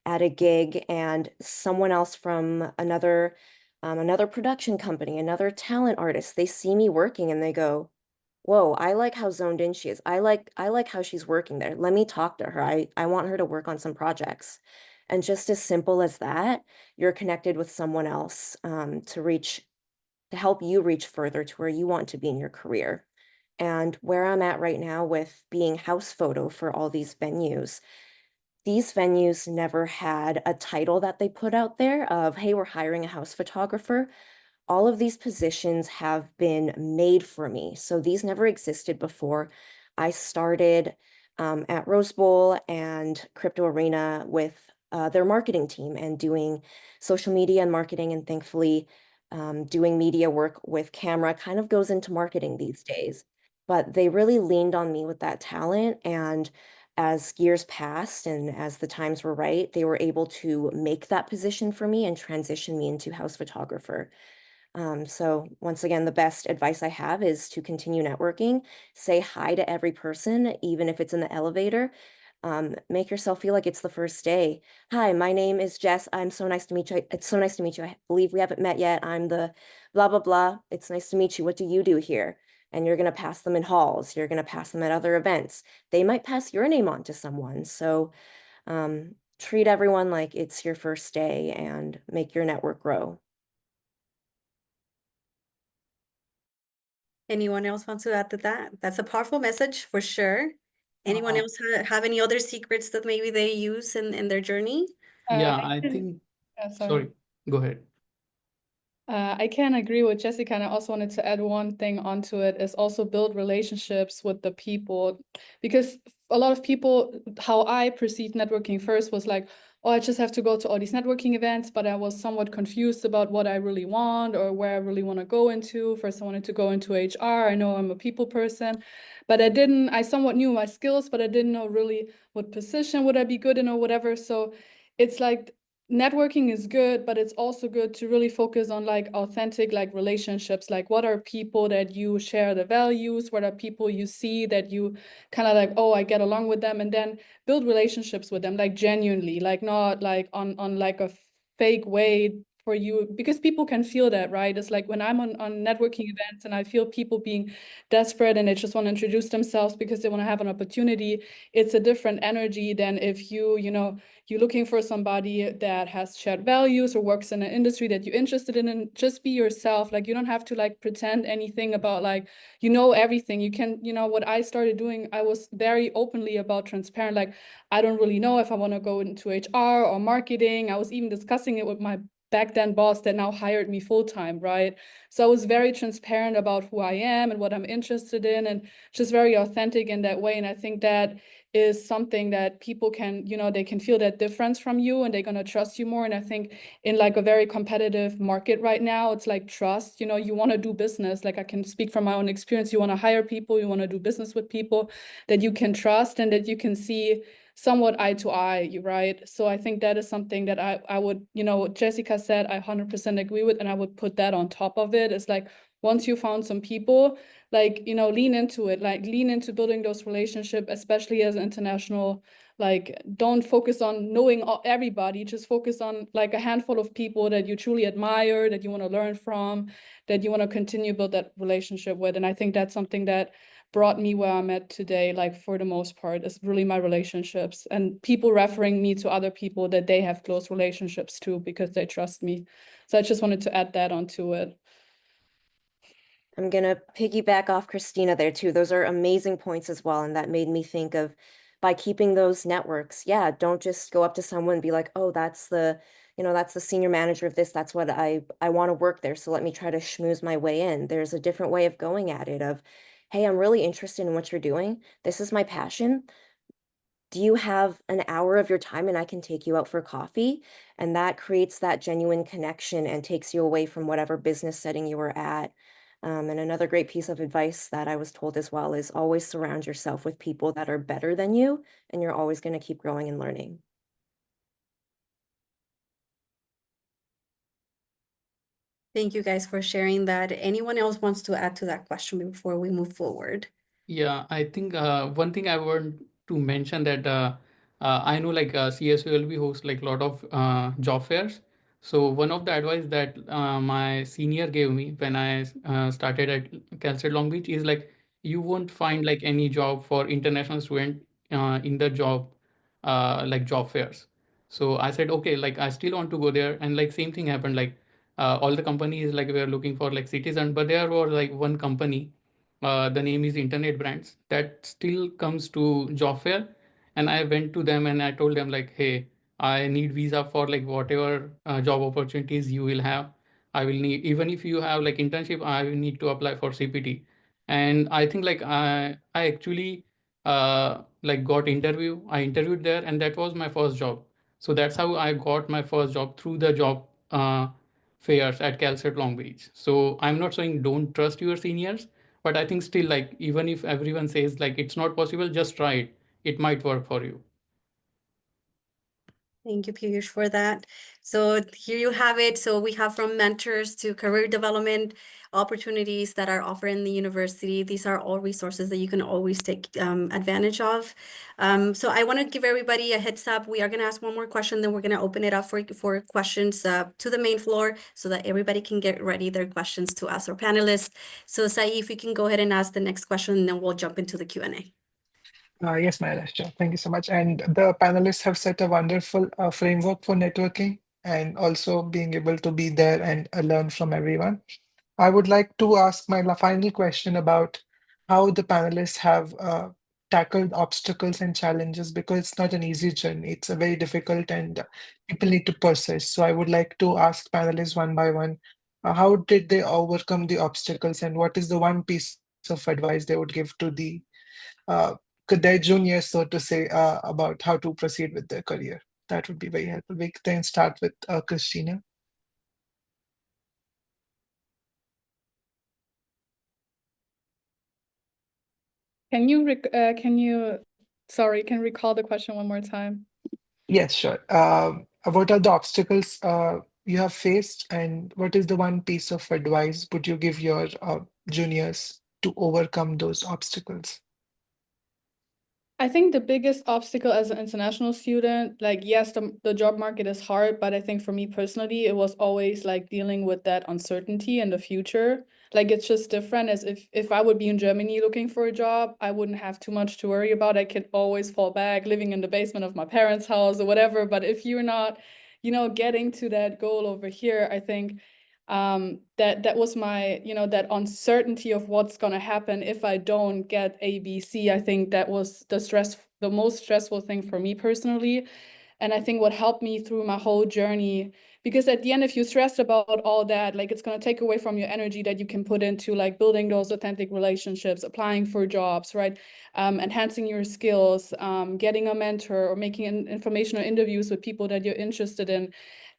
F: at a gig and someone else from another production company, another talent artist, they see me working and they go, "Whoa, I like how zoned in she is. I like how she's working there. Let me talk to her. I want her to work on some projects." And just as simple as that, you're connected with someone else to to help you reach further to where you want to be in your career. And where I'm at right now with being house photo for all these venues never had a title that they put out there of, hey, we're hiring a house photographer. All of these positions have been made for me. So these never existed before. I started at Rose Bowl and Crypto Arena with their marketing team and doing social media and marketing. And thankfully, doing media work with camera kind of goes into marketing these days. But they really leaned on me with that talent. And as years passed and as the times were right, they were able to make that position for me and transition me into house photographer. So once again, the best advice I have is to continue networking, say hi to every person, even if it's in the elevator. Make yourself feel like it's the first day. Hi, my name is Jess. I'm so nice to meet you. It's so nice to meet you. I believe we haven't met yet. I'm the blah, blah, blah. It's nice to meet you. What do you do here? And you're going to pass them in halls. You're going to pass them at other events. They might pass your name on to someone. So treat everyone like it's your first day and make your network grow.
A: Anyone else wants to add to that? That's a powerful message for sure. Anyone else have any other secrets that maybe they use in their journey?
G: Yeah,
C: I
G: I
C: can-
G: think,
C: sorry.
G: sorry, go ahead.
C: I can agree with Jessica, and I also wanted to add one thing onto it is also build relationships with the people, because a lot of people, how I perceived networking first was like, oh, I just have to go to all these networking events, but I was somewhat confused about what I really want or where I really want to go into. First, I wanted to go into HR. I know I'm a people person, but I somewhat knew my skills, but I didn't know really what position would I be good in or whatever. So it's like networking is good, but it's also good to really focus on like authentic like relationships. Like what are people that you share the values? What are people you see that you kind of like, oh, I get along with them, and then build relationships with them, like genuinely, like not like on like a fake way for you, because people can feel that, right? It's like when I'm on networking events and I feel people being desperate and they just want to introduce themselves because they want to have an opportunity. It's a different energy than if you're looking for somebody that has shared values or works in an industry that you're interested in, and just be yourself. Like you don't have to like pretend anything about like, everything. You can, what I started doing, I was very openly about transparent. Like, I don't really know if I want to go into HR or marketing. I was even discussing it with my back then boss that now hired me full-time, right? So I was very transparent about who I am and what I'm interested in, and just very authentic in that way. And I think that is something that people can, they can feel that difference from you and they're going to trust you more. And I think in like a very competitive market right now, it's like trust, you want to do business. Like I can speak from my own experience. You want to hire people, you want to do business with people that you can trust and that you can see somewhat eye to eye, right? So I think that is something that I would, Jessica said, I 100% agree with, and I would put that on top of it. It's like, once you found some people, like, lean into it, like lean into building those relationships, especially as an international, like don't focus on knowing everybody, just focus on like a handful of people that you truly admire, that you want to learn from, that you want to continue build that relationship with. And I think that's something that brought me where I'm at today, like for the most part, is really my relationships and people referring me to other people that they have close relationships to because they trust me. So I just wanted to add that onto it.
F: I'm going to piggyback off Christina there too. Those are amazing points as well. And that made me think of, by keeping those networks, yeah, don't just go up to someone and be like, oh, that's the senior manager of this. That's what I want to work there. So let me try to schmooze my way in. There's a different way of going at it of, hey, I'm really interested in what you're doing. This is my passion. Do you have an hour of your time and I can take you out for coffee? And that creates that genuine connection and takes you away from whatever business setting you were at. And another great piece of advice that I was told as well is always surround yourself with people that are better than you, and you're always going to keep growing and learning.
A: Thank you guys for sharing that. Anyone else wants to add to that question before we move forward?
G: Yeah, I think one thing I want to mention that I know like CSULB hosts like a lot of job fairs. So one of the advice that my senior gave me when I started at Cal State Long Beach is like you won't find like any job for international student in the job like job fairs. So I said okay, like I still want to go there, and like same thing happened. Like all the companies like were looking for like citizen, but there was like one company, the name is Internet Brands, that still comes to job fair, and I went to them and I told them like, hey, I need visa for like whatever job opportunities you will have. I will need, even if you have like internship, I will need to apply for CPT. And I think like I actually like got interview. I interviewed there, and that was my first job. So that's how I got my first job, through the job fairs at CalSat Long Beach. So I'm not saying don't trust your seniors, but I think still like even if everyone says like it's not possible, just try it. It might work for you.
A: Thank you, Piyush, for that. So here you have it. So we have from mentors to career development opportunities that are offered in the university. These are all resources that you can always take advantage of. So I want to give everybody a heads up. We are going to ask one more question, then we're going to open it up for questions to the main floor so that everybody can get ready their questions to ask our panelists. So Saeed, if you can go ahead and ask the next question, and then we'll jump into the Q&A.
B: Yes, Maharashtra. Thank you so much. And the panelists have set a wonderful framework for networking and also being able to be there and learn from everyone. I would like to ask my final question about how the panelists have tackled obstacles and challenges, because it's not an easy journey. It's a very difficult, and people need to persist. So I would like to ask panelists one by one, how did they overcome the obstacles, and what is the one piece of advice they would give to the uh, their juniors, so to say, about how to proceed with their career? That would be very helpful. We can start with Christina.
C: Can you recall the question one more time?
B: Yes, sure. What are the obstacles you have faced, and what is the one piece of advice would you give your juniors to overcome those obstacles?
C: I think the biggest obstacle as an international student, like, yes, the job market is hard, but I think for me personally, it was always like dealing with that uncertainty in the future. Like, it's just different as if I would be in Germany looking for a job, I wouldn't have too much to worry about. I could always fall back living in the basement of my parents' house or whatever. But if you're not, getting to that goal over here, I think that was my, that uncertainty of what's going to happen if I don't get ABC. I think that was the most stressful thing for me personally. And I think what helped me through my whole journey, because at the end, if you're stressed about all that, like, it's going to take away from your energy that you can put into like building those authentic relationships, applying for jobs, right? Enhancing your skills, getting a mentor, or making informational interviews with people that you're interested in.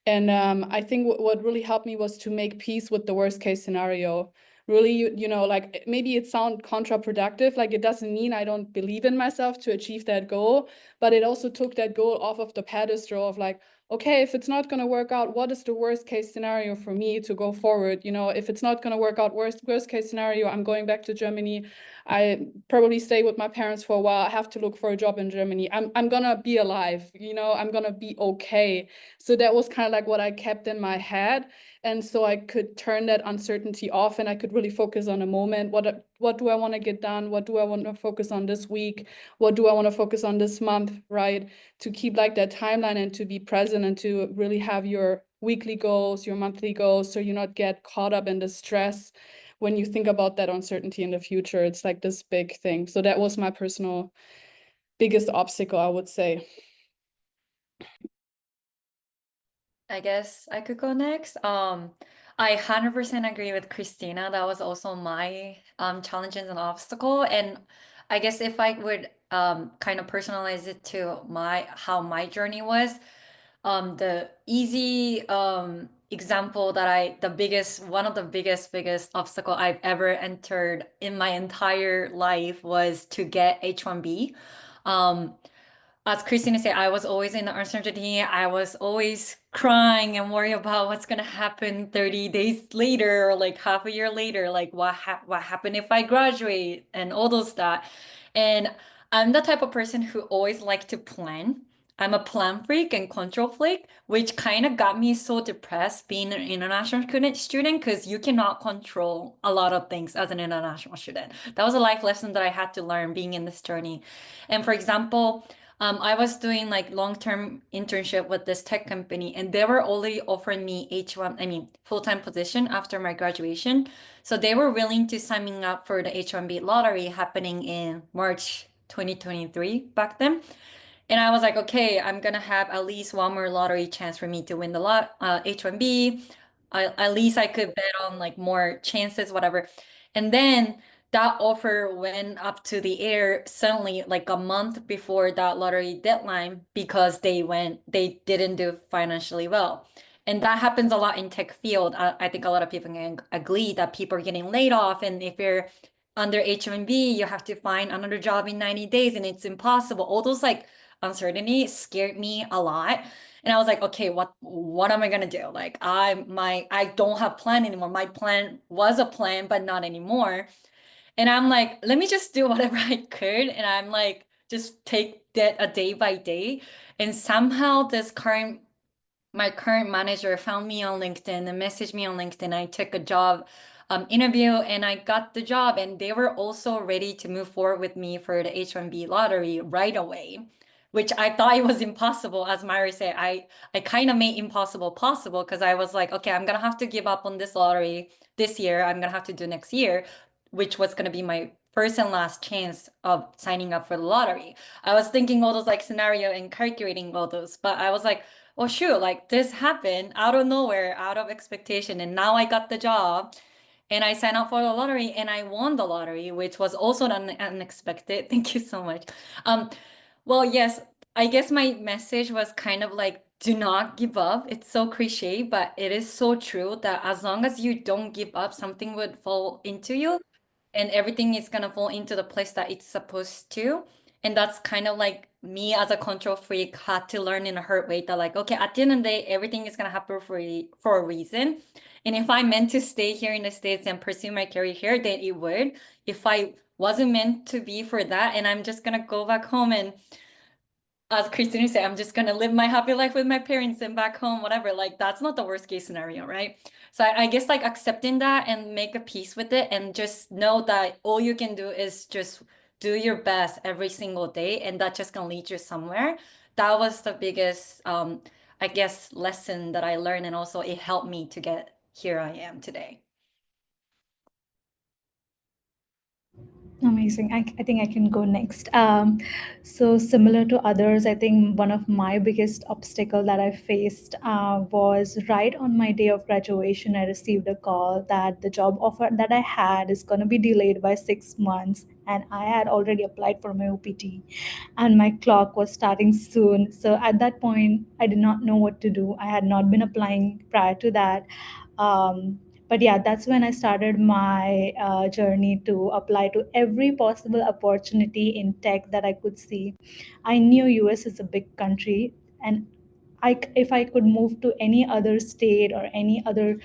C: And I think what really helped me was to make peace with the worst case scenario. Really, like, maybe it sounds counterproductive, like it doesn't mean I don't believe in myself to achieve that goal, but it also took that goal off of the pedestal of like, okay, if it's not going to work out, what is the worst case scenario for me to go forward? If it's not going to work out, worst case scenario, I'm going back to Germany. I probably stay with my parents for a while. I have to look for a job in Germany. I'm gonna be alive, I'm gonna be okay. So that was kind of like what I kept in my head. And so I could turn that uncertainty off, and I could really focus on a moment. What do I want to get done? What do I want to focus on this week? What do I want to focus on this month, right? To keep like that timeline and to be present and to really have your weekly goals, your monthly goals, so you not get caught up in the stress when you think about that uncertainty in the future. It's like this big thing. So that was my personal biggest obstacle, I would say.
D: I guess I could go next. I 100% agree with Christina. That was also my challenges and obstacle. And I guess if I would kind of personalize it to how my journey was, the easy example that one of the biggest obstacle I've ever entered in my entire life was to get H1B. As Christina said, I was always in the uncertainty. I was always crying and worried about what's gonna happen 30 days later, or like half a year later, like what happened if I graduate and all those that. And I'm the type of person who always like to plan. I'm a plan freak and control freak, which kind of got me so depressed being an international student because you cannot control a lot of things as an international student. That was a life lesson that I had to learn being in this journey. And for example, I was doing like long-term internship with this tech company, and they were already offering me full-time position after my graduation. So they were willing to sign me up for the H-1B lottery happening in March 2023 back then. And I was like, okay, I'm gonna have at least one more lottery chance for me to win the H-1B. At least I could bet on like more chances, whatever. And then that offer went up to the air suddenly, like a month before that lottery deadline, because they didn't do financially well. And that happens a lot in tech field. I think a lot of people can agree that people are getting laid off, and if you're under H-1B, you have to find another job in 90 days, and it's impossible. All those like uncertainty scared me a lot. And I was like, okay, what am I gonna do? Like I don't have plan anymore. My plan was a plan, but not anymore. And I'm like, let me just do whatever I could. And I'm like, just take that a day by day. And somehow my current manager found me on LinkedIn and messaged me on LinkedIn. I took a job interview and I got the job, and they were also ready to move forward with me for the H-1B lottery right away, which I thought it was impossible. As Myra said, I kind of made impossible possible, because I was like, okay, I'm gonna have to give up on this lottery this year. I'm gonna have to do next year, which was gonna be my first and last chance of signing up for the lottery. I was thinking all those like scenario and calculating all those, but I was like, oh shoot, like this happened out of nowhere, out of expectation, and now I got the job and I signed up for the lottery and I won the lottery, which was also unexpected. Thank you so much. Um, well, yes, I guess my message was kind of like, do not give up. It's so cliche, but it is so true that as long as you don't give up, something would fall into you and everything is gonna fall into the place that it's supposed to. And that's kind of like me as a control freak had to learn in a hard way that like, okay, at the end of the day, everything is gonna happen for a reason. And if I meant to stay here in the States and pursue my career here, then it would. If I wasn't meant to be for that, and I'm just gonna go back home and, as Christina said, I'm just gonna live my happy life with my parents and back home, whatever. Like that's not the worst case scenario, right? So I guess like accepting that and make a peace with it, and just know that all you can do is just do your best every single day, and that's just gonna lead you somewhere. That was the biggest, I guess, lesson that I learned, and also it helped me to get here I am today.
E: Amazing. I think I can go next. So similar to others, I think one of my biggest obstacle that I faced was right on my day of graduation. I received a call that the job offer that I had is going to be delayed by 6 months, and I had already applied for my OPT, and my clock was starting soon. So at that point, I did not know what to do. I had not been applying prior to that. But yeah, that's when I started my journey to apply to every possible opportunity in tech that I could see. I knew US is a big country, and if I could move to any other state or any other,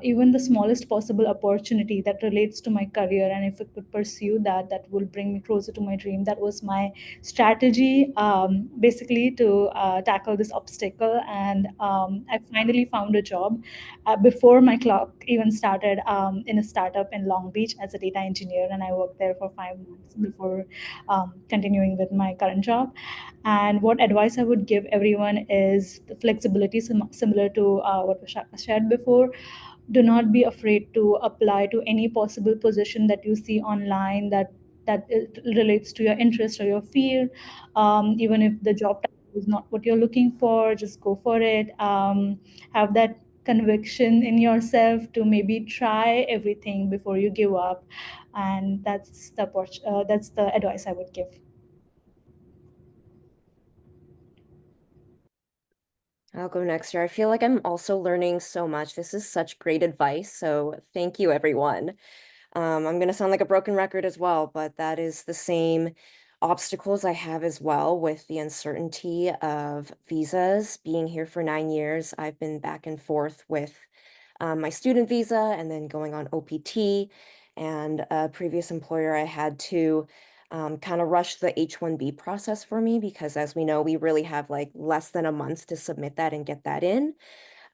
E: even the smallest possible opportunity that relates to my career, and if I could pursue that, that will bring me closer to my dream. That was my strategy, basically, to tackle this obstacle. And I finally found a job before my clock even started, in a startup in Long Beach as a data engineer, and I worked there for 5 months before continuing with my current job. And what advice I would give everyone is the flexibility, similar to what was shared before. Do not be afraid to apply to any possible position that you see online that it relates to your interest or your field. Even if the job title is not what you're looking for, just go for it. Have that conviction in yourself to maybe try everything before you give up, and that's the advice I would give.
F: I'll go next year. I feel like I'm also learning so much. This is such great advice. So thank you, everyone. I'm going to sound like a broken record as well, but that is the same obstacles I have as well with the uncertainty of visas. Being here for 9 years, I've been back and forth with my student visa and then going on OPT. And a previous employer, I had to kind of rush the H-1B process for me because, as we know, we really have like less than a month to submit that and get that in.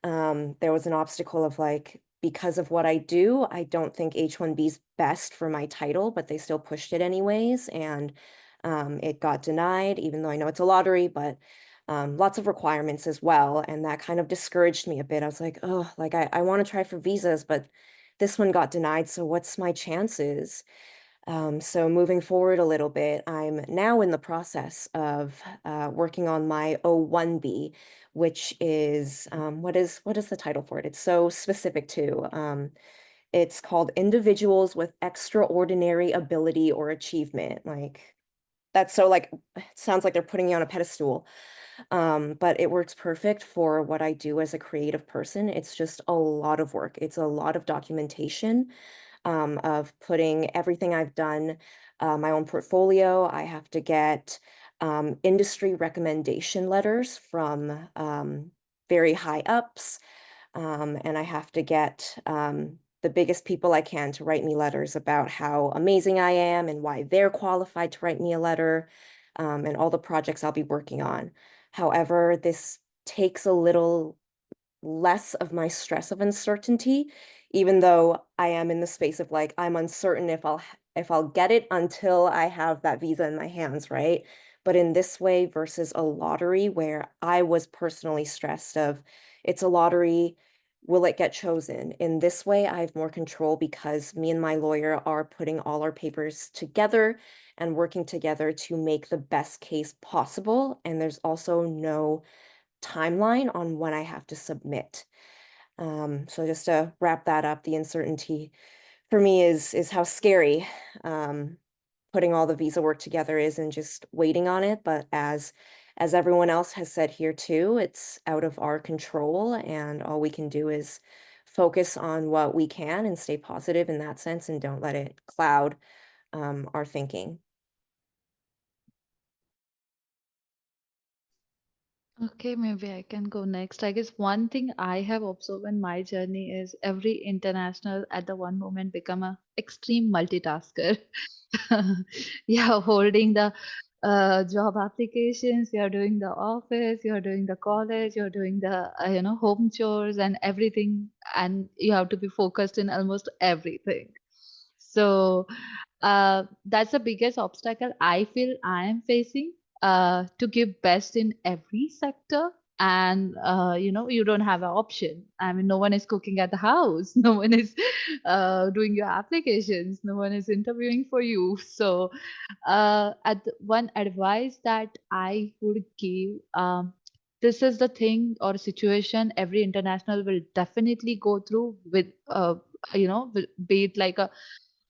F: There was an obstacle of like, because of what I do, I don't think H-1B is best for my title, but they still pushed it anyways. And It got denied, even though I know it's a lottery, but lots of requirements as well. And that kind of discouraged me a bit. I was like, oh, like I want to try for visas, but this one got denied. So what's my chances? So moving forward a little bit, I'm now in the process of working on my O1B, which is what is the title for it? It's so specific too. It's called Individuals with Extraordinary Ability or Achievement. Like that's so like it sounds like they're putting you on a pedestal. But it works perfect for what I do as a creative person. It's just a lot of work. It's a lot of documentation of putting everything I've done, my own portfolio. I have to get industry recommendation letters from very high ups, and I have to get the biggest people I can to write me letters about how amazing I am and why they're qualified to write me a letter, and all the projects I'll be working on. However, this takes a little less of my stress of uncertainty, even though I am in the space of like I'm uncertain if I'll get it until I have that visa in my hands, right? But in this way versus a lottery where I was personally stressed of it's a lottery, will it get chosen? In this way, I have more control because me and my lawyer are putting all our papers together and working together to make the best case possible. And there's also no timeline on when I have to submit. So just to wrap that up, the uncertainty for me is how scary putting all the visa work together is and just waiting on it. But as everyone else has said here too, it's out of our control, and all we can do is focus on what we can and stay positive in that sense and don't let it cloud our thinking.
H: Okay, maybe I can go next. I guess one thing I have observed in my journey is every international at the one moment become a extreme multitasker. Yeah, holding the job applications, you're doing the office, you're doing the college, you're doing the home chores and everything, and you have to be focused in almost everything. So that's the biggest obstacle I feel I am facing, to give best in every sector. And you don't have an option. I mean, no one is cooking at the house, no one is doing your applications, no one is interviewing for you. So one advice that I would give, this is the thing or situation every international will definitely go through with, be it like a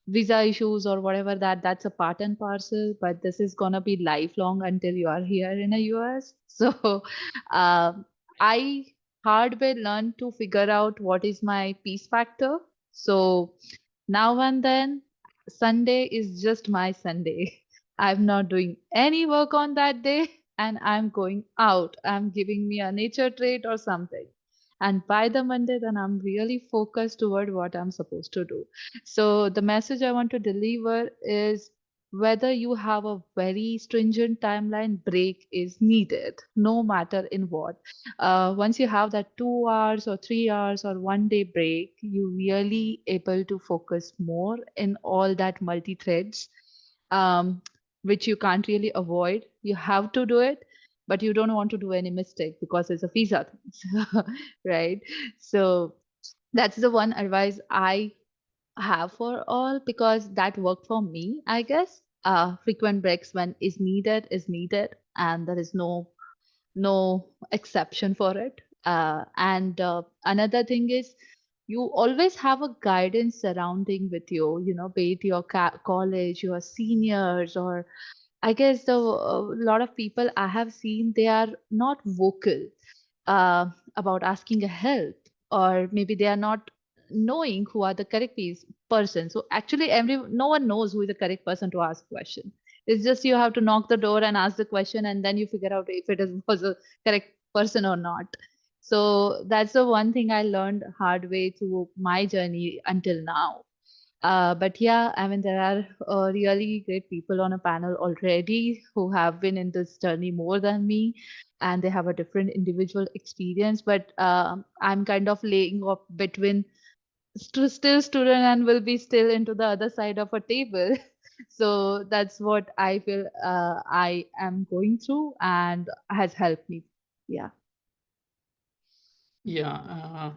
H: visa issues or whatever, that's a part and parcel, but this is gonna be lifelong until you are here in the US. So I hard way learned to figure out what is my peace factor. So now and then Sunday is just my Sunday. I'm not doing any work on that day, and I'm going out. I'm giving me a nature trait or something. And by the Monday, then I'm really focused toward what I'm supposed to do. So the message I want to deliver is whether you have a very stringent timeline, break is needed, no matter in what. Once you have that 2 hours or 3 hours or one day break, you really able to focus more in all that multi threads, um, which you can't really avoid. You have to do it, but you don't want to do any mistake because it's a visa thing, right? So that's the one advice I have for all, because that worked for me, I guess. Frequent breaks when is needed, and there is no exception for it. And another thing is, you always have a guidance surrounding with you, be it your college, your seniors, or I guess a lot of people I have seen, they are not vocal uh, about asking a help, or maybe they are not knowing who are the correct person. So actually, no one knows who is the correct person to ask question. It's just you have to knock the door and ask the question, and then you figure out if was a correct person or not. So that's the one thing I learned hard way through my journey until now. But yeah, I mean, there are really great people on a panel already who have been in this journey more than me, and they have a different individual experience. But I'm kind of laying up between still student and will be still into the other side of a table. So that's what I feel I am going through and has helped me. Yeah.
G: Yeah,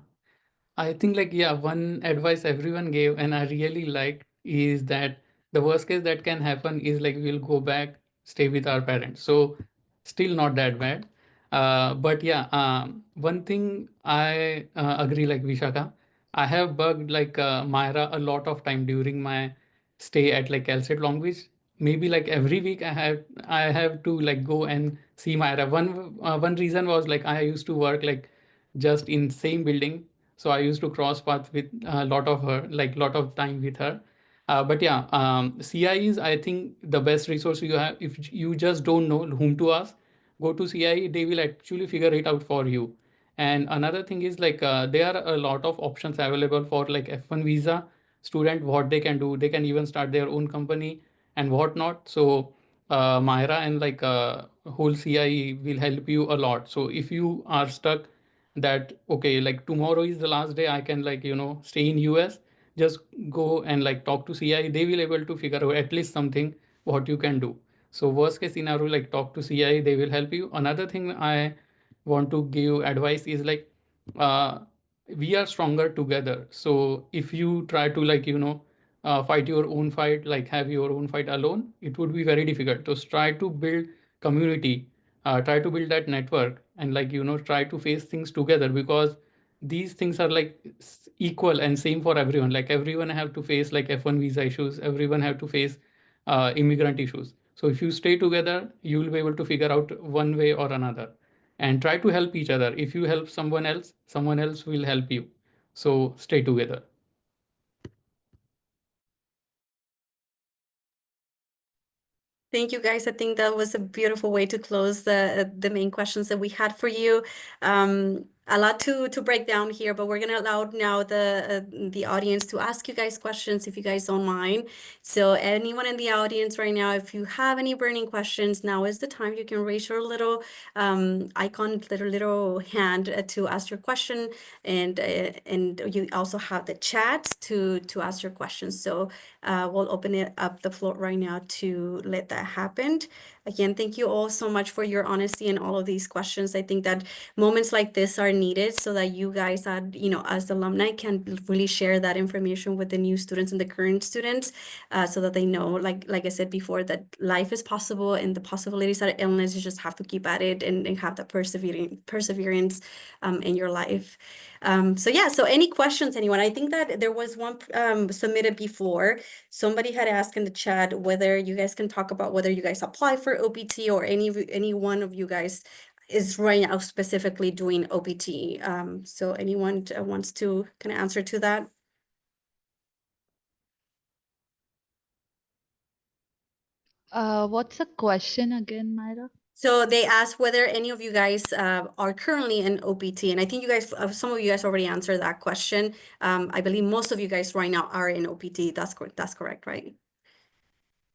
G: I think like, yeah, one advice everyone gave and I really liked is that the worst case that can happen is like we'll go back, stay with our parents. So still not that bad. But yeah, one thing I agree like Vishaka, I have bugged like Myra a lot of time during my stay at like Calcett Long Beach. Maybe like every week I have to like go and see Myra. One reason was like I used to work like just in same building, so I used to cross paths with a lot of her, like lot of time with her. But yeah, CI is I think the best resource you have. If you just don't know whom to ask, go to CI. They will actually figure it out for you. And another thing is like there are a lot of options available for like F1 visa student. What they can do, they can even start their own company and whatnot. So Myra and like whole CI will help you a lot. So if you are stuck that okay, like tomorrow is the last day I can like stay in US, just go and like talk to CI. They will able to figure out at least something what you can do. So worst case scenario, like talk to CI, they will help you. Another thing I want to give advice is like uh, we are stronger together. So if you try to like fight your own fight, like have your own fight alone, it would be very difficult. So try to build community, try to build that network, and like try to face things together, because these things are like equal and same for everyone. Like everyone have to face like F1 visa issues, everyone have to face immigrant issues. So if you stay together, you will be able to figure out one way or another, and try to help each other. If you help someone else will help you. So stay together.
A: Thank you, guys. I think that was a beautiful way to close the main questions that we had for you. A lot to break down here, but we're gonna allow now the audience to ask you guys questions if you guys don't mind. So anyone in the audience right now, if you have any burning questions, now is the time. You can raise your little icon, little hand to ask your question, and you also have the chat to ask your questions. So we'll open it up the floor right now to let that happen. Again, thank you all so much for your honesty in all of these questions. I think that moments like this are needed so that you guys, as alumni, can really share that information with the new students and the current students, so that they know, like I said before, that life is possible and the possibilities are endless. You just have to keep at it and have that perseverance in your life. So any questions, anyone? I think that there was one submitted before. Somebody had asked in the chat whether you guys can talk about whether you guys apply for OPT, or any one of you guys is right now specifically doing OPT. So anyone wants to kind of answer to that?
H: What's the question again, Myra?
A: So they asked whether any of you guys are currently in OPT, and I think you guys, some of you guys already answered that question. I believe most of you guys right now are in OPT. That's correct, right?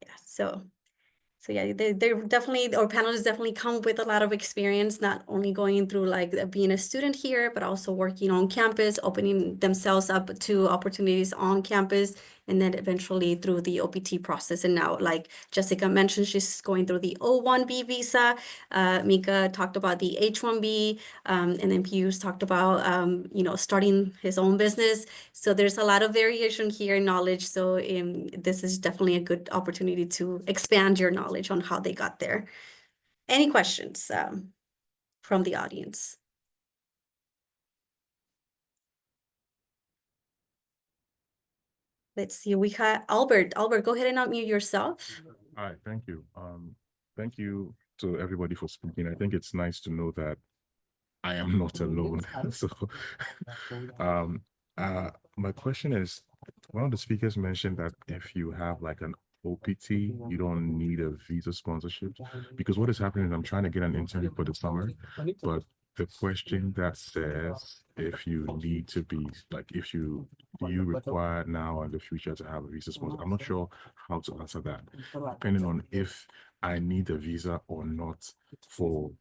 A: Yeah. So yeah, they're definitely, our panelists definitely come with a lot of experience, not only going through like being a student here, but also working on campus, opening themselves up to opportunities on campus, and then eventually through the OPT process. And now, like Jessica mentioned, she's going through the O1B visa. Mika talked about the H1B, and then Pius talked about, starting his own business. So there's a lot of variation here in knowledge. So this is definitely a good opportunity to expand your knowledge on how they got there. Any questions from the audience? Let's see, we have Albert. Albert, go ahead and unmute yourself.
I: All right, thank you. Thank you to everybody for speaking. I think it's nice to know that I am not alone. So, my question is, one of the speakers mentioned that if you have like an OPT, you don't need a visa sponsorship, because what is happening is I'm trying to get an interview for the summer, but the question that says if you need to be like, if you require now in the future to have a visa sponsor, I'm not sure how to answer that, depending on if I need a visa or not for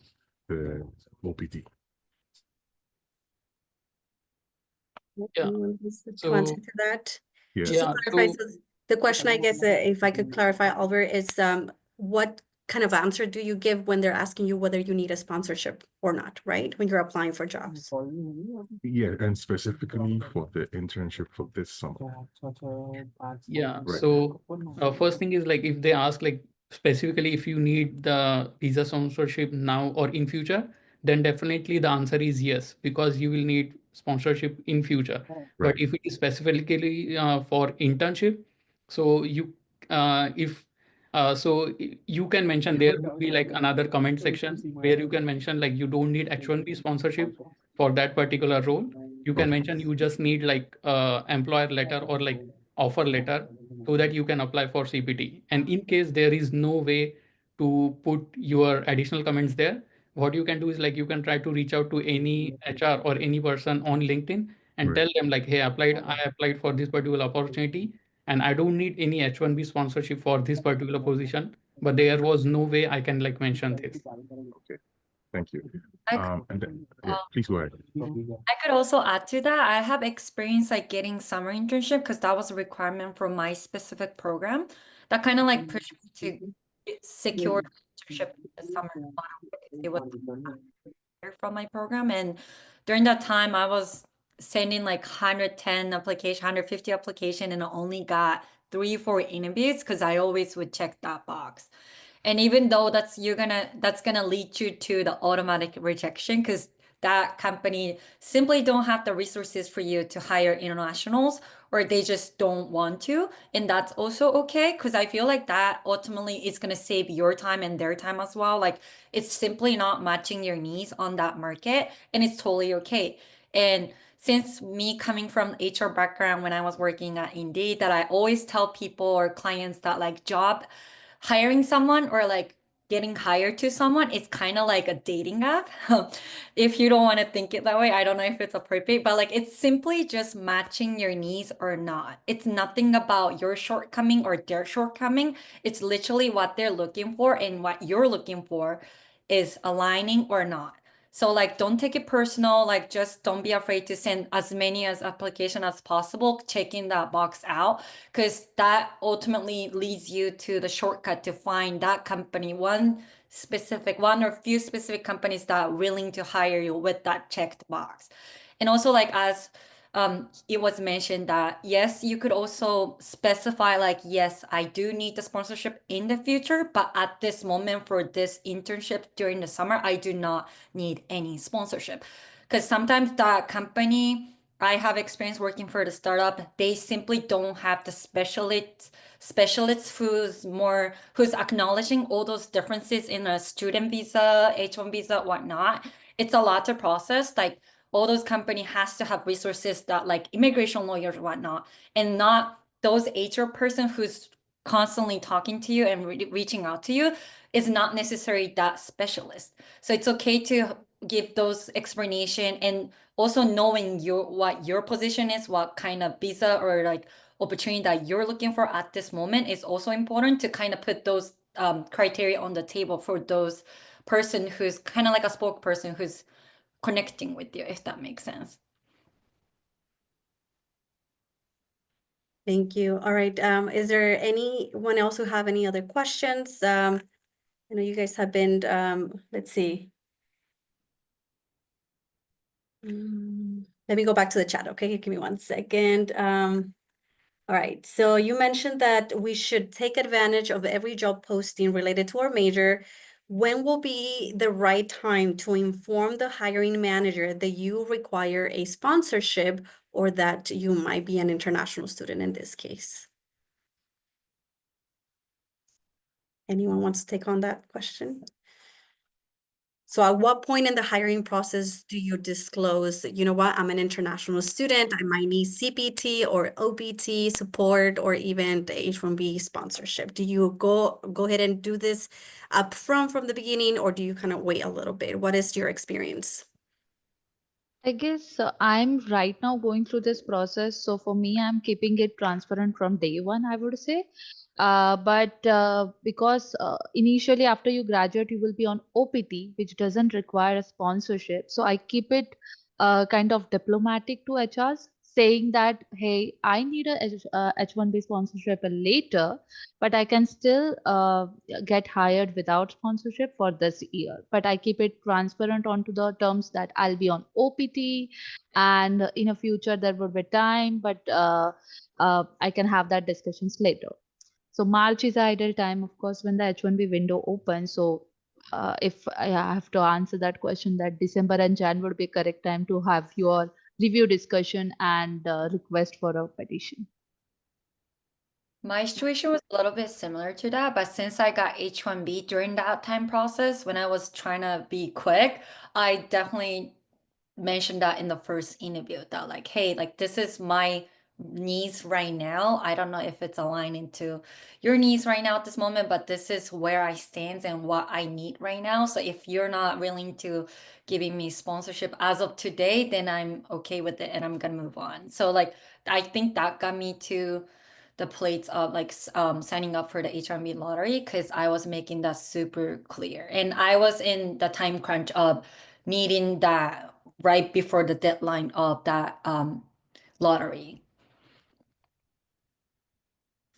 I: the OPT.
G: Yeah.
A: Anyone wants to
G: So
A: answer to that?
I: Yeah.
A: Just to
G: yeah,
A: clarify,
G: so
A: so The question, I guess, if I could clarify, Oliver, is what kind of answer do you give when they're asking you whether you need a sponsorship or not, right? When you're applying for jobs.
I: Yeah, and specifically for the internship for this summer.
G: Yeah.
I: Right.
G: So first thing is like if they ask like specifically if you need the visa sponsorship now or in future, then definitely the answer is yes, because you will need sponsorship in future.
I: Right.
G: But if it is specifically for internship, so you if so you can mention there would be like another comment section where you can mention like you don't need H1B sponsorship for that particular role. You can
I: Okay.
G: mention you just need like employer letter or like offer letter so that you can apply for CPT. And in case there is no way to put your additional comments there, what you can do is like you can try to reach out to any HR or any person on LinkedIn and
I: Right.
G: tell them like, hey, I applied for this particular opportunity and I don't need any H1B sponsorship for this particular position, but there was no way I can like mention this.
I: Okay. Thank you.
D: I
I: And then, yeah, please go ahead.
D: I could also add to that. I have experience like getting summer internship because that was a requirement for my specific program. That kind of like pushed me to secure the internship in the summer because it was from my program. And during that time, I was sending like 110 application, 150 application, and I only got 3, 4 interviews because I always would check that box. And even though that's gonna lead you to the automatic rejection because that company simply don't have the resources for you to hire internationals or they just don't want to. And that's also okay because I feel like that ultimately is gonna save your time and their time as well. Like it's simply not matching your needs on that market and it's totally okay. And since me coming from HR background when I was working at Indeed, that I always tell people or clients that like job hiring someone or like getting hired to someone, it's kind of like a dating app. If you don't want to think it that way, I don't know if it's appropriate, but like it's simply just matching your needs or not. It's nothing about your shortcoming or their shortcoming. It's literally what they're looking for and what you're looking for is aligning or not. So like don't take it personal, like just don't be afraid to send as many as application as possible, checking that box out because that ultimately leads you to the shortcut to find that company, one or few specific companies that are willing to hire you with that checked box. And also like as it was mentioned that yes, you could also specify like, yes, I do need the sponsorship in the future, but at this moment for this internship during the summer, I do not need any sponsorship. Because sometimes that company, I have experience working for the startup, they simply don't have the specialists who's acknowledging all those differences in a student visa, H1 visa, whatnot. It's a lot to process. Like all those company has to have resources that like immigration lawyers whatnot, and not those HR person who's constantly talking to you and reaching out to you is not necessarily that specialist. So it's okay to give those explanation and also knowing what your position is, what kind of visa or like opportunity that you're looking for at this moment is also important to kind of put those criteria on the table for those person who's kind of like a spokesperson who's connecting with you, if that makes sense.
A: Thank you. All right. Is there anyone else who have any other questions? I know you guys have been, let's see. Let me go back to the chat, okay? Give me 1 second. All right, so you mentioned that we should take advantage of every job posting related to our major. When will be the right time to inform the hiring manager that you require a sponsorship or that you might be an international student in this case? Anyone wants to take on that question? So at what point in the hiring process do you disclose, you know what, I'm an international student, I might need CPT or OPT support or even the H-1B sponsorship? Do you go ahead and do this upfront from the beginning, or do you kind of wait a little bit? What is your experience?
H: I guess I'm right now going through this process. So for me, I'm keeping it transparent from day one, I would say. But because initially after you graduate, you will be on OPT, which doesn't require a sponsorship. So I keep it kind of diplomatic to HRs. saying that, hey, I need a H1B sponsorship later, but I can still get hired without sponsorship for this year. But I keep it transparent onto the terms that I'll be on OPT, and in a future there will be time, but I can have that discussions later. So March is the ideal time, of course, when the H1B window opens. So if I have to answer that question, that December and Jan would be correct time to have your review discussion and request for a petition.
D: My situation was a little bit similar to that, but since I got H1B during that time process, when I was trying to be quick, I definitely mentioned that in the first interview that like, hey, like this is my needs right now. I don't know if it's aligning to your needs right now at this moment, but this is where I stand and what I need right now. So if you're not willing to giving me sponsorship as of today, then I'm okay with it and I'm gonna move on. So like I think that got me to the plates of like signing up for the H1B lottery because I was making that super clear. And I was in the time crunch of needing that right before the deadline of that lottery.